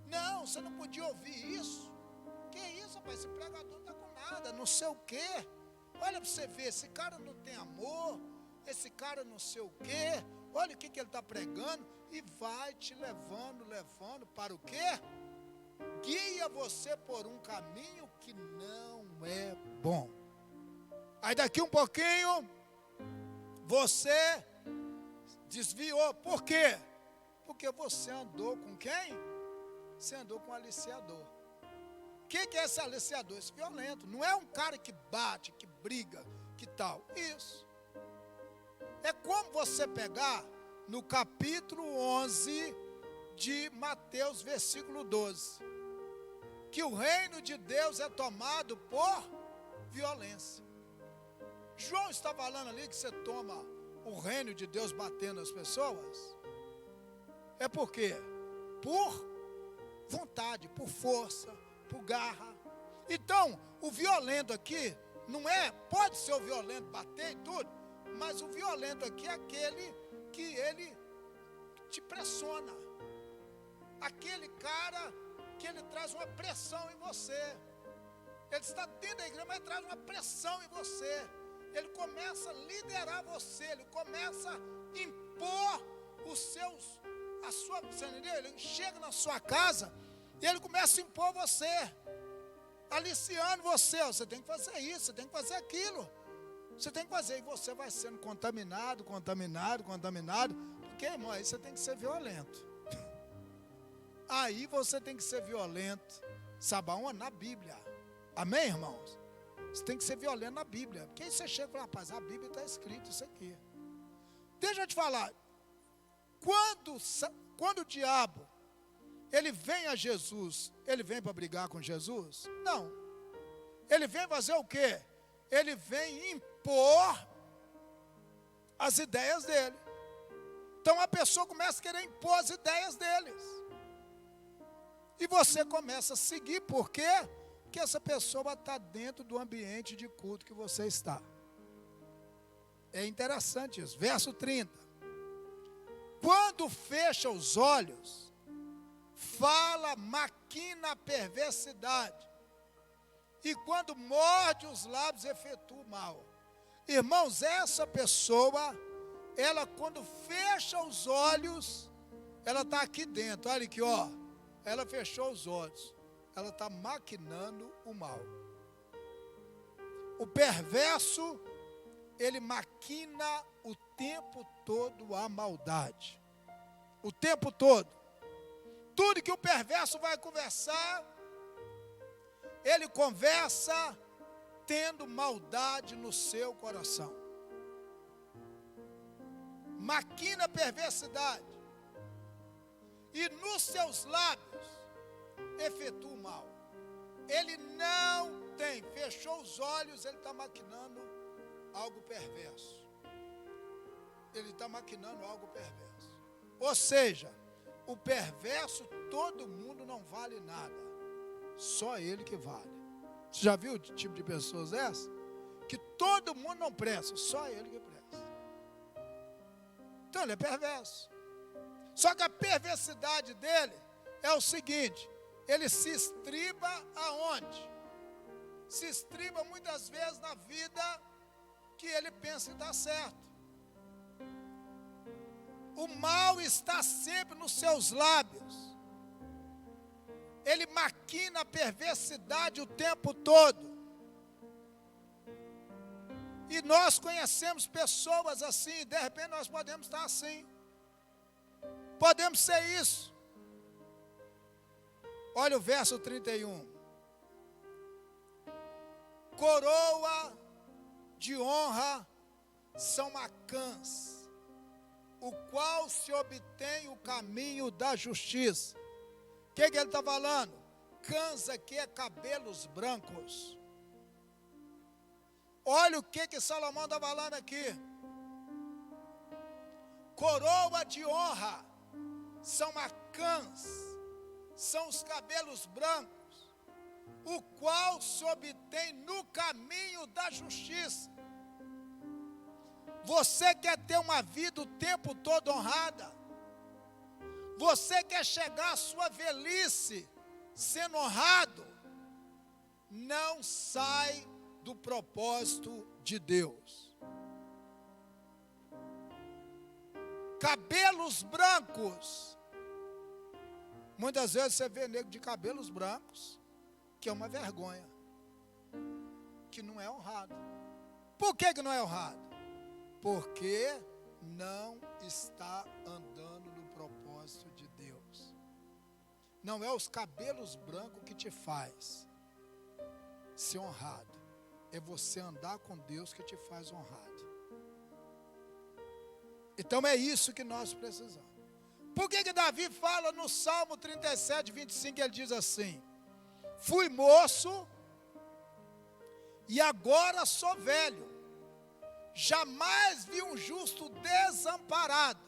Não, você não podia ouvir isso. Que isso, rapaz, esse pregador não está com nada, não sei o quê. Olha para você ver, esse cara não tem amor, esse cara não sei o quê. Olha o que ele está pregando. E vai te levando para o quê? Guia você por um caminho que não é bom. Aí daqui um pouquinho, você desviou. Por quê? Porque você andou com quem? Você andou com um aliciador. O que é esse aliciador? Esse violento. Não é um cara que bate, que briga, que tal. Isso. É como você pegar no capítulo 11 de Mateus, versículo 12. Que o reino de Deus é tomado por violência. João está falando ali que você toma o reino de Deus batendo as pessoas. É por quê? Por vontade, por força, por garra. Então, o violento aqui não é, pode ser o violento bater e tudo, mas o violento aqui é aquele que ele te pressiona. Aquele cara que ele traz uma pressão em você. Ele está dentro da igreja, mas traz uma pressão em você. Ele começa a liderar você, ele começa a impor você entendeu? Ele chega na sua casa e ele começa a impor você, aliciando você. Você tem que fazer isso, você tem que fazer aquilo, você tem que fazer, e você vai sendo contaminado, porque, irmão, aí você tem que ser violento. Aí você tem que ser violento, sabe aonde? Na Bíblia. Amém, irmãos? Você tem que ser violento na Bíblia. Porque aí você chega e fala, rapaz, a Bíblia está escrito isso aqui. Deixa eu te falar. Quando o diabo, ele vem a Jesus, ele vem para brigar com Jesus? Não. Ele vem fazer o quê? Ele vem impor as ideias dele. Então a pessoa começa a querer impor as ideias deles. E você começa a seguir, por quê? Porque essa pessoa está dentro do ambiente de culto que você está. É interessante isso. Verso 30. Quando fecha os olhos, fala, maquina a perversidade. E quando morde os lábios, efetua o mal. Irmãos, essa pessoa, ela quando fecha os olhos, ela está aqui dentro. Olha aqui, ó. Ela fechou os olhos. Ela está maquinando o mal. O perverso, ele maquina o tempo todo a maldade. O tempo todo. Tudo que o perverso vai conversar, ele conversa tendo maldade no seu coração. Maquina a perversidade. E nos seus lábios efetua o mal. Ele não tem, fechou os olhos, ele está maquinando algo perverso. Ele está maquinando algo perverso. Ou seja, o perverso, todo mundo não vale nada. Só ele que vale. Você já viu o tipo de pessoas essa? Que todo mundo não presta, só ele que presta. Então ele é perverso. Só que a perversidade dele é o seguinte: ele se estriba aonde? Se estriba muitas vezes na vida que ele pensa que está certo. O mal está sempre nos seus lábios. Ele maquina a perversidade o tempo todo. E nós conhecemos pessoas assim, de repente nós podemos estar assim. Podemos ser isso. Olha o verso 31. Coroa de honra são macãs, o qual se obtém o caminho da justiça. O que ele está falando? Cãs aqui é cabelos brancos. Olha o que Salomão está falando aqui. Coroa de honra são macãs, são os cabelos brancos, o qual se obtém no caminho da justiça. Você quer ter uma vida o tempo todo honrada? Você quer chegar à sua velhice sendo honrado? Não sai do propósito de Deus. Cabelos brancos. Muitas vezes você vê nego de cabelos brancos, que é uma vergonha, que não é honrado. Por que não é honrado? Porque não está andando no propósito de Deus. Não é os cabelos brancos que te faz ser honrado. É você andar com Deus que te faz honrado. Então é isso que nós precisamos. Por que Davi fala no Salmo 37, 25, ele diz assim: fui moço e agora sou velho, jamais vi um justo desamparado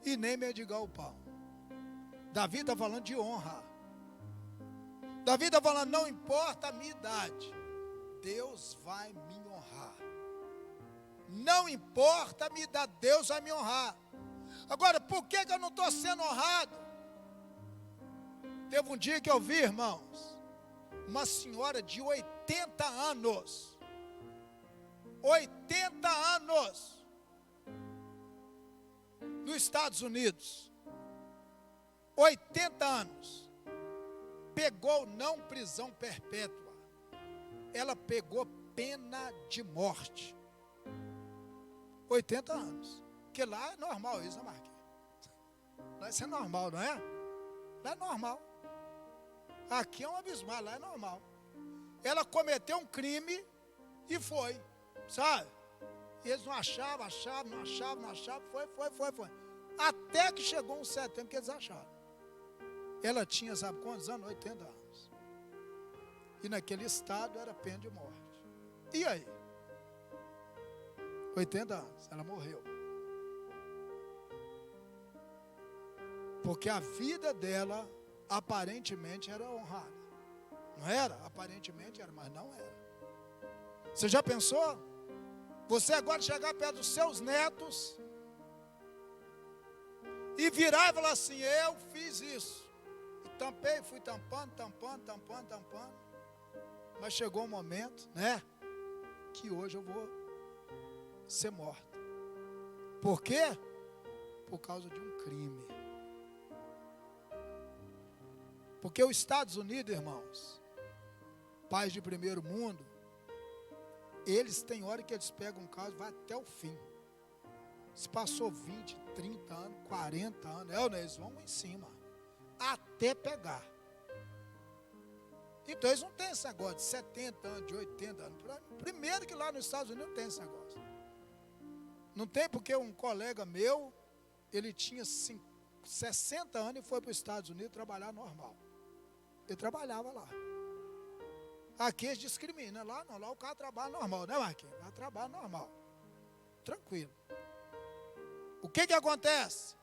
e nem mendigar o pão. Davi está falando de honra. Davi está falando, não importa a minha idade, Deus vai me honrar. Não importa a minha idade, Deus vai me honrar. Agora, por que eu não estou sendo honrado? Teve um dia que eu vi, irmãos, uma senhora de 80 anos. 80 anos. Nos Estados Unidos. 80 anos. Pegou não prisão perpétua. Ela pegou pena de morte. 80 anos. Porque lá é normal isso, né, Marquinhos? Lá isso é normal, não é? Lá é normal. Aqui é um abismal, lá é normal. ela cometeu um crime e foi, sabe? E eles não achavam, foi. Até que chegou um certo tempo que eles acharam. Ela tinha, sabe quantos anos? 80 anos. E naquele estado era pena de morte. E aí? 80 anos, ela morreu. Porque a vida dela, aparentemente, era honrada. Não era? Aparentemente era, mas não era. Você já pensou? Você agora chegar perto dos seus netos e virar e falar assim, eu fiz isso. E tampei, fui tampando. Mas chegou um momento, né? Que hoje eu vou ser morta. Por quê? Por causa de um crime. Porque os Estados Unidos, irmãos, pais de primeiro mundo, eles têm hora que eles pegam um caso e vai até o fim. Se passou 20, 30 anos, 40 anos, eles vão em cima, até pegar. Então eles não têm esse negócio de 70 anos, de 80 anos. Primeiro que lá nos Estados Unidos não tem esse negócio. Não tem, porque um colega meu, ele tinha 60 anos e foi para os Estados Unidos trabalhar normal. Ele trabalhava lá. Aqui eles discriminam, lá não, lá o cara trabalha normal, né, Marquinhos? Lá trabalha normal, tranquilo. O que acontece?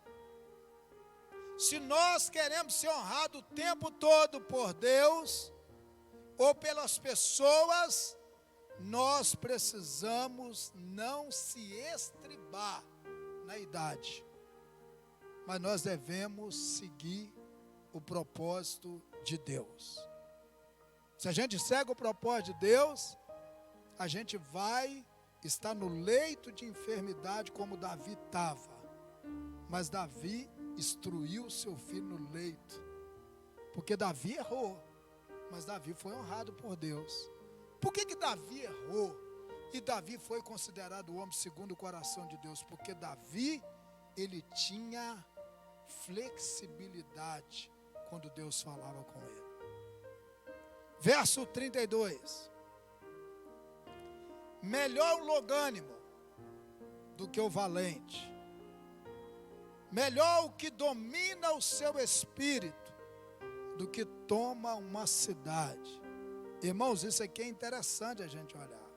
Se nós queremos ser honrados o tempo todo por Deus, ou pelas pessoas, nós precisamos não se estribar na idade, mas nós devemos seguir o propósito de Deus. Se a gente segue o propósito de Deus, a gente vai estar no leito de enfermidade como Davi estava. Mas Davi instruiu seu filho no leito. Porque Davi errou, mas Davi foi honrado por Deus. Por que Davi errou? E Davi foi considerado o homem segundo o coração de Deus? Porque Davi, ele tinha flexibilidade quando Deus falava com ele. Verso 32. Melhor o longânimo do que o valente. Melhor o que domina o seu espírito do que toma uma cidade. Irmãos, isso aqui é interessante a gente olhar.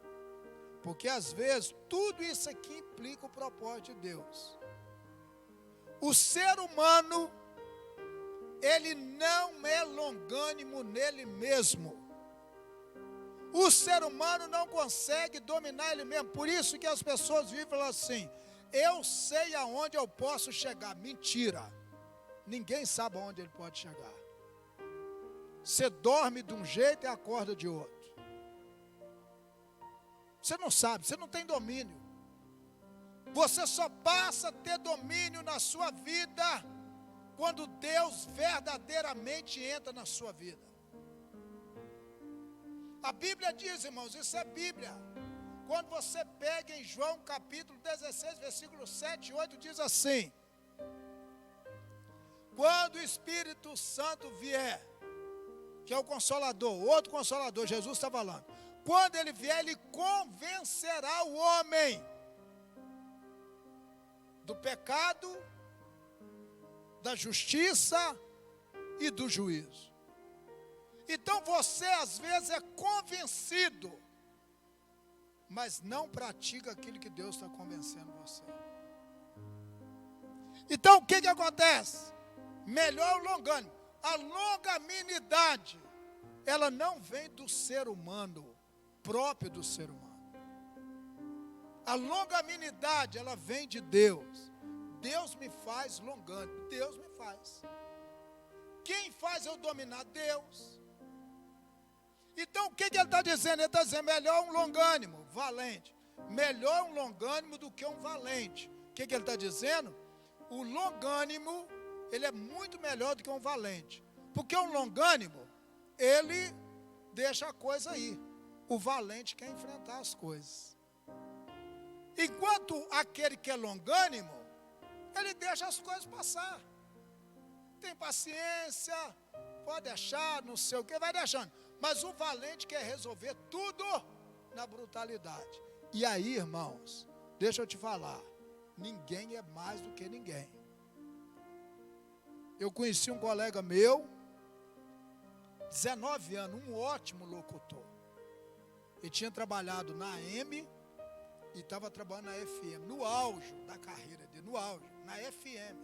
Porque às vezes tudo isso aqui implica o propósito de Deus. O ser humano, ele não é longânimo nele mesmo. O ser humano não consegue dominar ele mesmo. Por isso que as pessoas vivem falando assim, eu sei aonde eu posso chegar. Mentira. Ninguém sabe aonde ele pode chegar. Você dorme de um jeito e acorda de outro. Você não sabe, você não tem domínio. Você só passa a ter domínio na sua vida quando Deus verdadeiramente entra na sua vida. A Bíblia diz, irmãos, isso é Bíblia. Quando você pega em João capítulo 16, versículo 7 e 8, diz assim: quando o Espírito Santo vier, que é o Consolador, outro Consolador, Jesus está falando, quando ele vier, ele convencerá o homem do pecado, da justiça e do juízo. Então você às vezes é convencido, mas não pratica aquilo que Deus está convencendo você. Então o que acontece? Melhor o longânimo. A longanimidade, ela não vem do ser humano, próprio do ser humano. A longanimidade, ela vem de Deus. Deus me faz longânimo, Deus me faz. Quem faz eu dominar? Deus. Então o que ele está dizendo? Ele está dizendo, melhor um longânimo, valente. Melhor um longânimo do que um valente. O que ele está dizendo? O longânimo, ele é muito melhor do que um valente. Porque um longânimo, ele deixa a coisa aí. O valente quer enfrentar as coisas. Enquanto aquele que é longânimo, ele deixa as coisas passar. Tem paciência, pode deixar, não sei o que, vai deixando. Mas o valente quer resolver tudo na brutalidade. E aí, irmãos, deixa eu te falar, ninguém é mais do que ninguém. Eu conheci um colega meu, 19 anos, um ótimo locutor. Ele tinha trabalhado na AM e estava trabalhando na FM, no auge da carreira dele, no auge, na FM,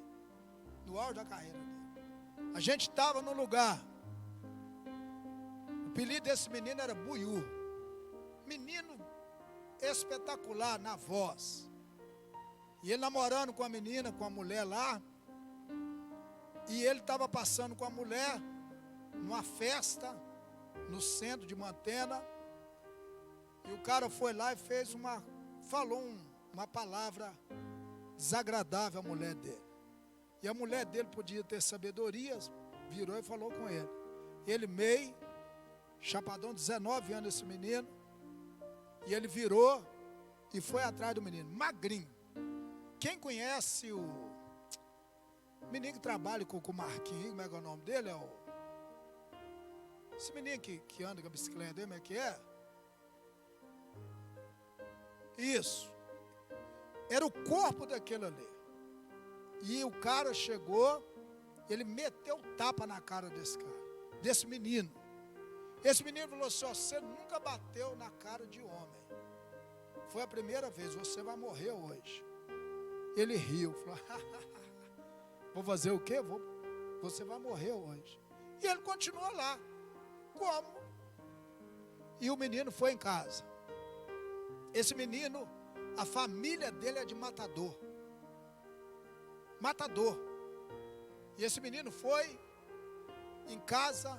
no auge da carreira dele. A gente estava no lugar, o apelido desse menino era Buiú, menino espetacular na voz, e ele namorando com a menina, com a mulher lá, e ele estava passando com a mulher, numa festa, no centro de Mantena, e o cara foi lá e falou uma palavra desagradável à mulher dele. E a mulher dele podia ter sabedoria, virou e falou com ele. Ele meio, chapadão, 19 anos esse menino, e ele virou e foi atrás do menino, magrinho. Quem conhece o menino que trabalha com o Marquinhos, como é que é o nome dele? Esse menino que anda com a bicicleta, como é que é? Isso. Era o corpo daquele ali. E o cara chegou, ele meteu tapa na cara desse cara, desse menino. Esse menino falou assim, você nunca bateu na cara de homem. Foi a primeira vez, você vai morrer hoje. Ele riu, falou, vou fazer o quê? Você vai morrer hoje. E ele continuou lá. Como? E o menino foi em casa. Esse menino, a família dele é de matador. Matador. E esse menino foi em casa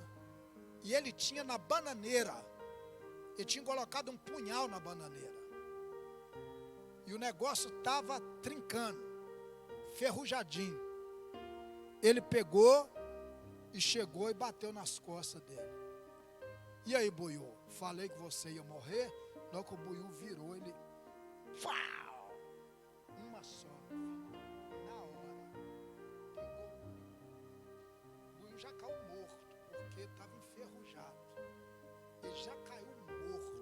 e ele tinha na bananeira, ele tinha colocado um punhal na bananeira. E o negócio estava trincando, ferrujadinho. Ele pegou e chegou e bateu nas costas dele. E aí, Buiú, falei que você ia morrer. Logo que o Buiú virou, ele... Uma só. Na hora. Pegou. O Buiú já caiu morto, porque estava enferrujado. Ele já caiu morto.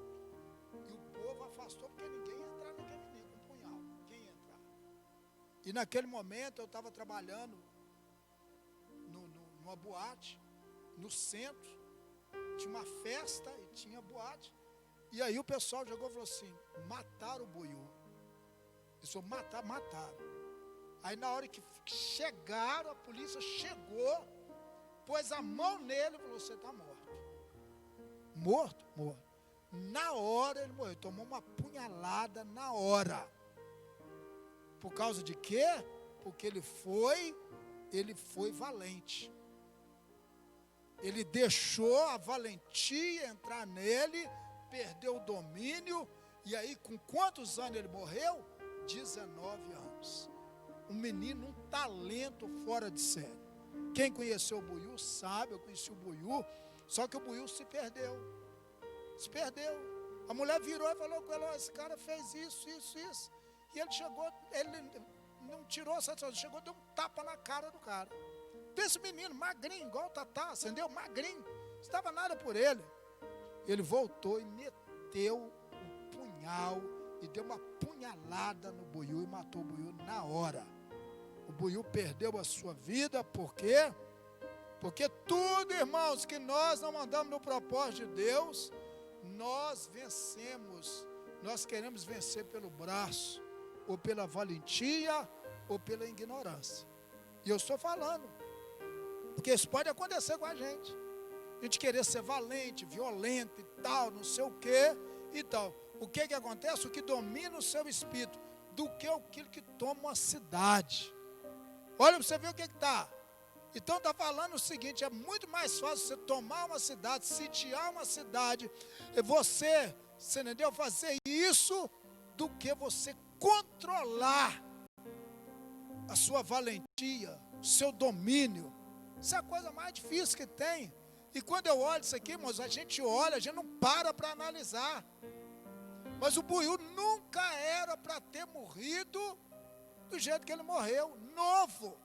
E o povo afastou, porque ninguém ia entrar naquele menino com punhal. Quem ia entrar? E naquele momento eu estava trabalhando numa boate, no centro. Tinha uma festa e tinha boate. E aí o pessoal chegou e falou assim, mataram o Buiú. Eles falaram, mataram. Aí na hora que chegaram, a polícia chegou, pôs a mão nele e falou, você está morto. Morto? Morto. Na hora ele morreu, tomou uma punhalada na hora. Por causa de quê? Porque ele foi valente. Ele deixou a valentia entrar nele, perdeu o domínio, e aí com quantos anos ele morreu? 19 anos. Um menino, um talento fora de série. Quem conheceu o Buiú sabe, eu conheci o Buiú, só que o Buiú se perdeu. Se perdeu. A mulher virou e falou com ele, esse cara fez isso. E ele chegou, ele não tirou a satisfação, chegou e deu um tapa na cara do cara. Desse menino, magrinho, igual o Tatá, acendeu, magrinho, não estava nada por ele. Ele voltou e meteu um punhal e deu uma punhalada no Buiú e matou o Buiú na hora. O Buiú perdeu a sua vida, por quê? Porque tudo, irmãos, que nós não mandamos no propósito de Deus, nós vencemos, nós queremos vencer pelo braço, ou pela valentia, ou pela ignorância. E eu estou falando, porque isso pode acontecer com a gente querer ser valente, violento e tal, não sei o que e tal. O que acontece? O que domina o seu espírito, do que aquilo que toma uma cidade. Olha para você ver o que está. Então está falando o seguinte, é muito mais fácil você tomar uma cidade, sitiar uma cidade, você entendeu? Fazer isso, do que você controlar a sua valentia, o seu domínio. Isso é a coisa mais difícil que tem. E quando eu olho isso aqui, irmãos, a gente olha, a gente não para analisar. Mas o Buiú nunca era para ter morrido do jeito que ele morreu. Novo,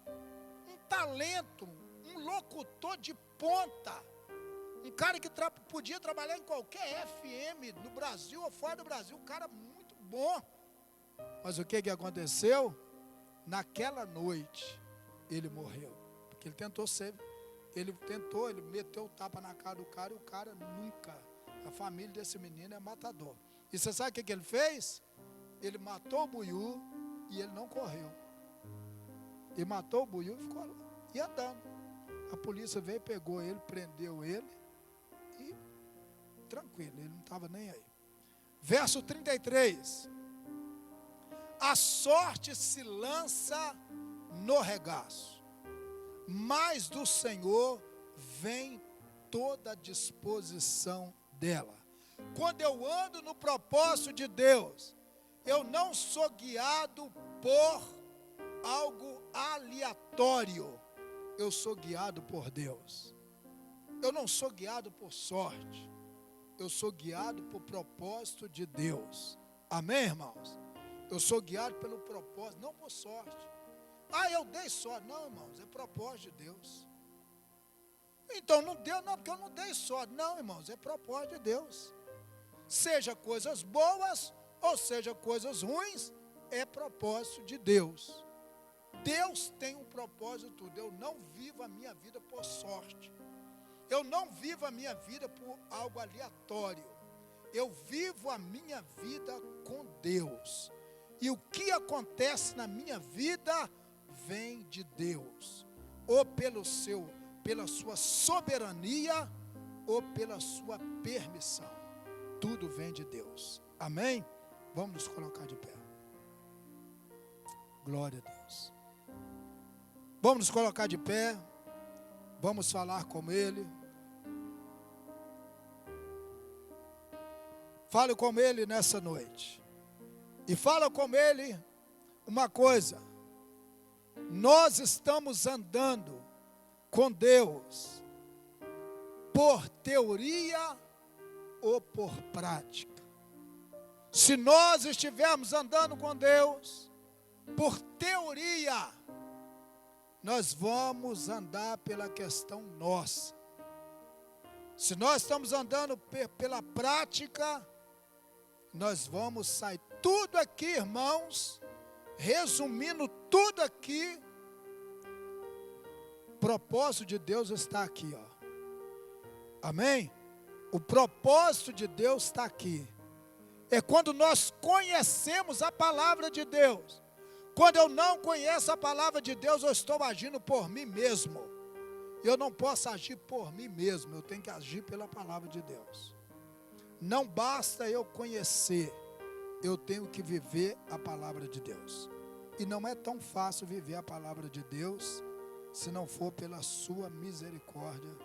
um talento, um locutor de ponta, Um cara que podia trabalhar em qualquer FM, no Brasil ou fora do Brasil, um cara muito bom. Mas o que aconteceu? Naquela noite, ele morreu. Porque ele meteu o tapa na cara do cara e o cara nunca. A família desse menino é matador. E você sabe o que ele fez? Ele matou o buiú e ele não correu. Ele matou o buiú e ficou lá, e andando. A polícia veio, pegou ele, prendeu ele e tranquilo, ele não estava nem aí. Verso 33. A sorte se lança no regaço, mas do Senhor vem toda a disposição dela. Quando eu ando no propósito de Deus, eu não sou guiado por algo aleatório, eu sou guiado por Deus. Eu não sou guiado por sorte, eu sou guiado por propósito de Deus. Amém, irmãos? Eu sou guiado pelo propósito, não por sorte. Eu dei sorte. Não, irmãos, é propósito de Deus. Então não deu, não, porque eu não dei sorte. Não, irmãos, é propósito de Deus. Seja coisas boas ou seja coisas ruins, é propósito de Deus. Deus tem um propósito tudo. Eu não vivo a minha vida por sorte. Eu não vivo a minha vida por algo aleatório. Eu vivo a minha vida com Deus. E o que acontece na minha vida vem de Deus. Ou pela sua soberania, ou pela sua permissão. Tudo vem de Deus. Amém? Vamos nos colocar de pé. Glória a Deus. Vamos nos colocar de pé. Vamos falar com Ele. Fale com Ele nessa noite. E fala com Ele uma coisa. Nós estamos andando com Deus por teoria ou por prática. Se nós estivermos andando com Deus por teoria, nós vamos andar pela questão nossa. Se nós estamos andando pela prática, nós vamos sair tudo aqui, irmãos, resumindo tudo aqui, o propósito de Deus está aqui, ó. Amém? O propósito de Deus está aqui. É quando nós conhecemos a palavra de Deus. Quando eu não conheço a palavra de Deus, eu estou agindo por mim mesmo. Eu não posso agir por mim mesmo, eu tenho que agir pela palavra de Deus. Não basta eu conhecer, eu tenho que viver a palavra de Deus. E não é tão fácil viver a palavra de Deus, se não for pela sua misericórdia,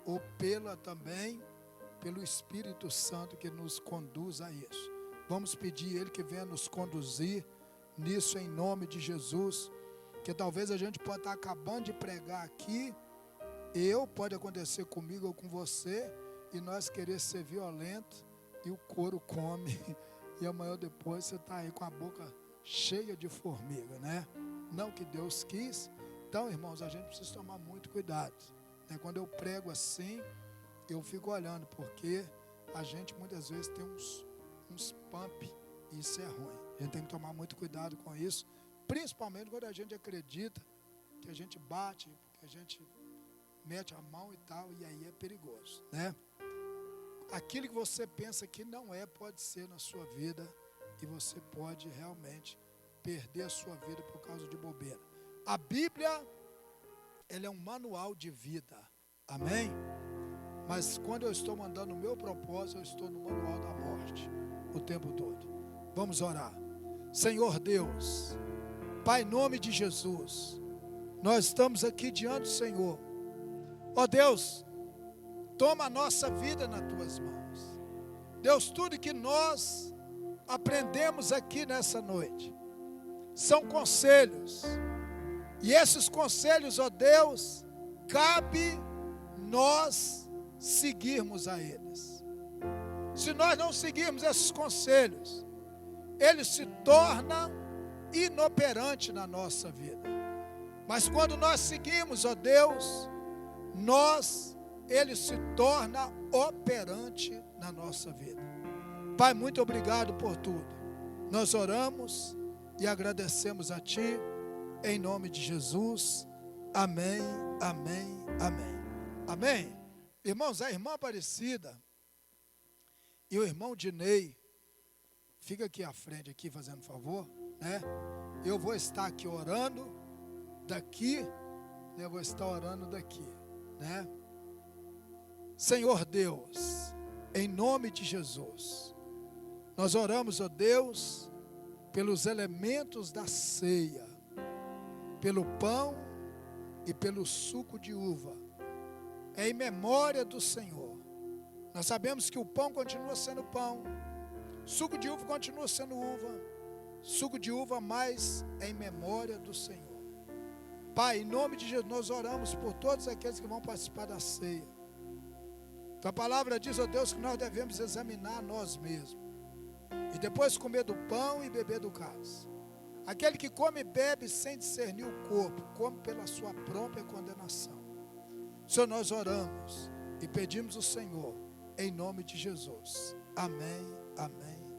ou pelo Espírito Santo que nos conduz a isso. Vamos pedir Ele que venha nos conduzir nisso em nome de Jesus, que talvez a gente possa estar acabando de pregar aqui, pode acontecer comigo ou com você, e nós querer ser violento, e o couro come, e amanhã ou depois você está aí com a boca cheia de formiga, né? Não que Deus quis. Então, irmãos, a gente precisa tomar muito cuidado, né? Quando eu prego assim, eu fico olhando, porque a gente muitas vezes tem uns pump, e isso é ruim. A gente tem que tomar muito cuidado com isso, principalmente quando a gente acredita que a gente bate, que a gente mete a mão e tal, e aí é perigoso, né? Aquilo que você pensa que não é, pode ser na sua vida, e você pode realmente perder a sua vida por causa de bobeira. A Bíblia, ela é um manual de vida, amém? Mas quando eu estou mandando o meu propósito, eu estou no manual da morte, o tempo todo. Vamos orar. Senhor Deus, Pai, em nome de Jesus, nós estamos aqui diante do Senhor. Ó Deus, toma a nossa vida nas tuas mãos. Deus, tudo que nós aprendemos aqui nessa noite são conselhos. E esses conselhos, ó Deus, cabe nós seguirmos a eles. Se nós não seguirmos esses conselhos, eles se tornam inoperantes na nossa vida. Mas quando nós seguimos, ó Deus, nós ele se torna operante na nossa vida. Pai, muito obrigado por tudo. Nós oramos e agradecemos a Ti, em nome de Jesus. Amém, amém, amém. Amém. Irmãos, a irmã Aparecida e o irmão Dinei, fica aqui à frente, aqui fazendo favor, né? Eu vou estar aqui orando daqui, eu vou estar orando daqui, né? Senhor Deus, em nome de Jesus, nós oramos, ó Deus, pelos elementos da ceia, pelo pão e pelo suco de uva, em memória do Senhor. Nós sabemos que o pão continua sendo pão, suco de uva continua sendo uva, suco de uva mais em memória do Senhor. Pai, em nome de Jesus, nós oramos por todos aqueles que vão participar da ceia. Tua palavra diz, ó Deus, que nós devemos examinar nós mesmos, e depois comer do pão e beber do cálice. Aquele que come e bebe sem discernir o corpo, come pela sua própria condenação. Senhor, nós oramos e pedimos ao Senhor, em nome de Jesus. Amém, amém.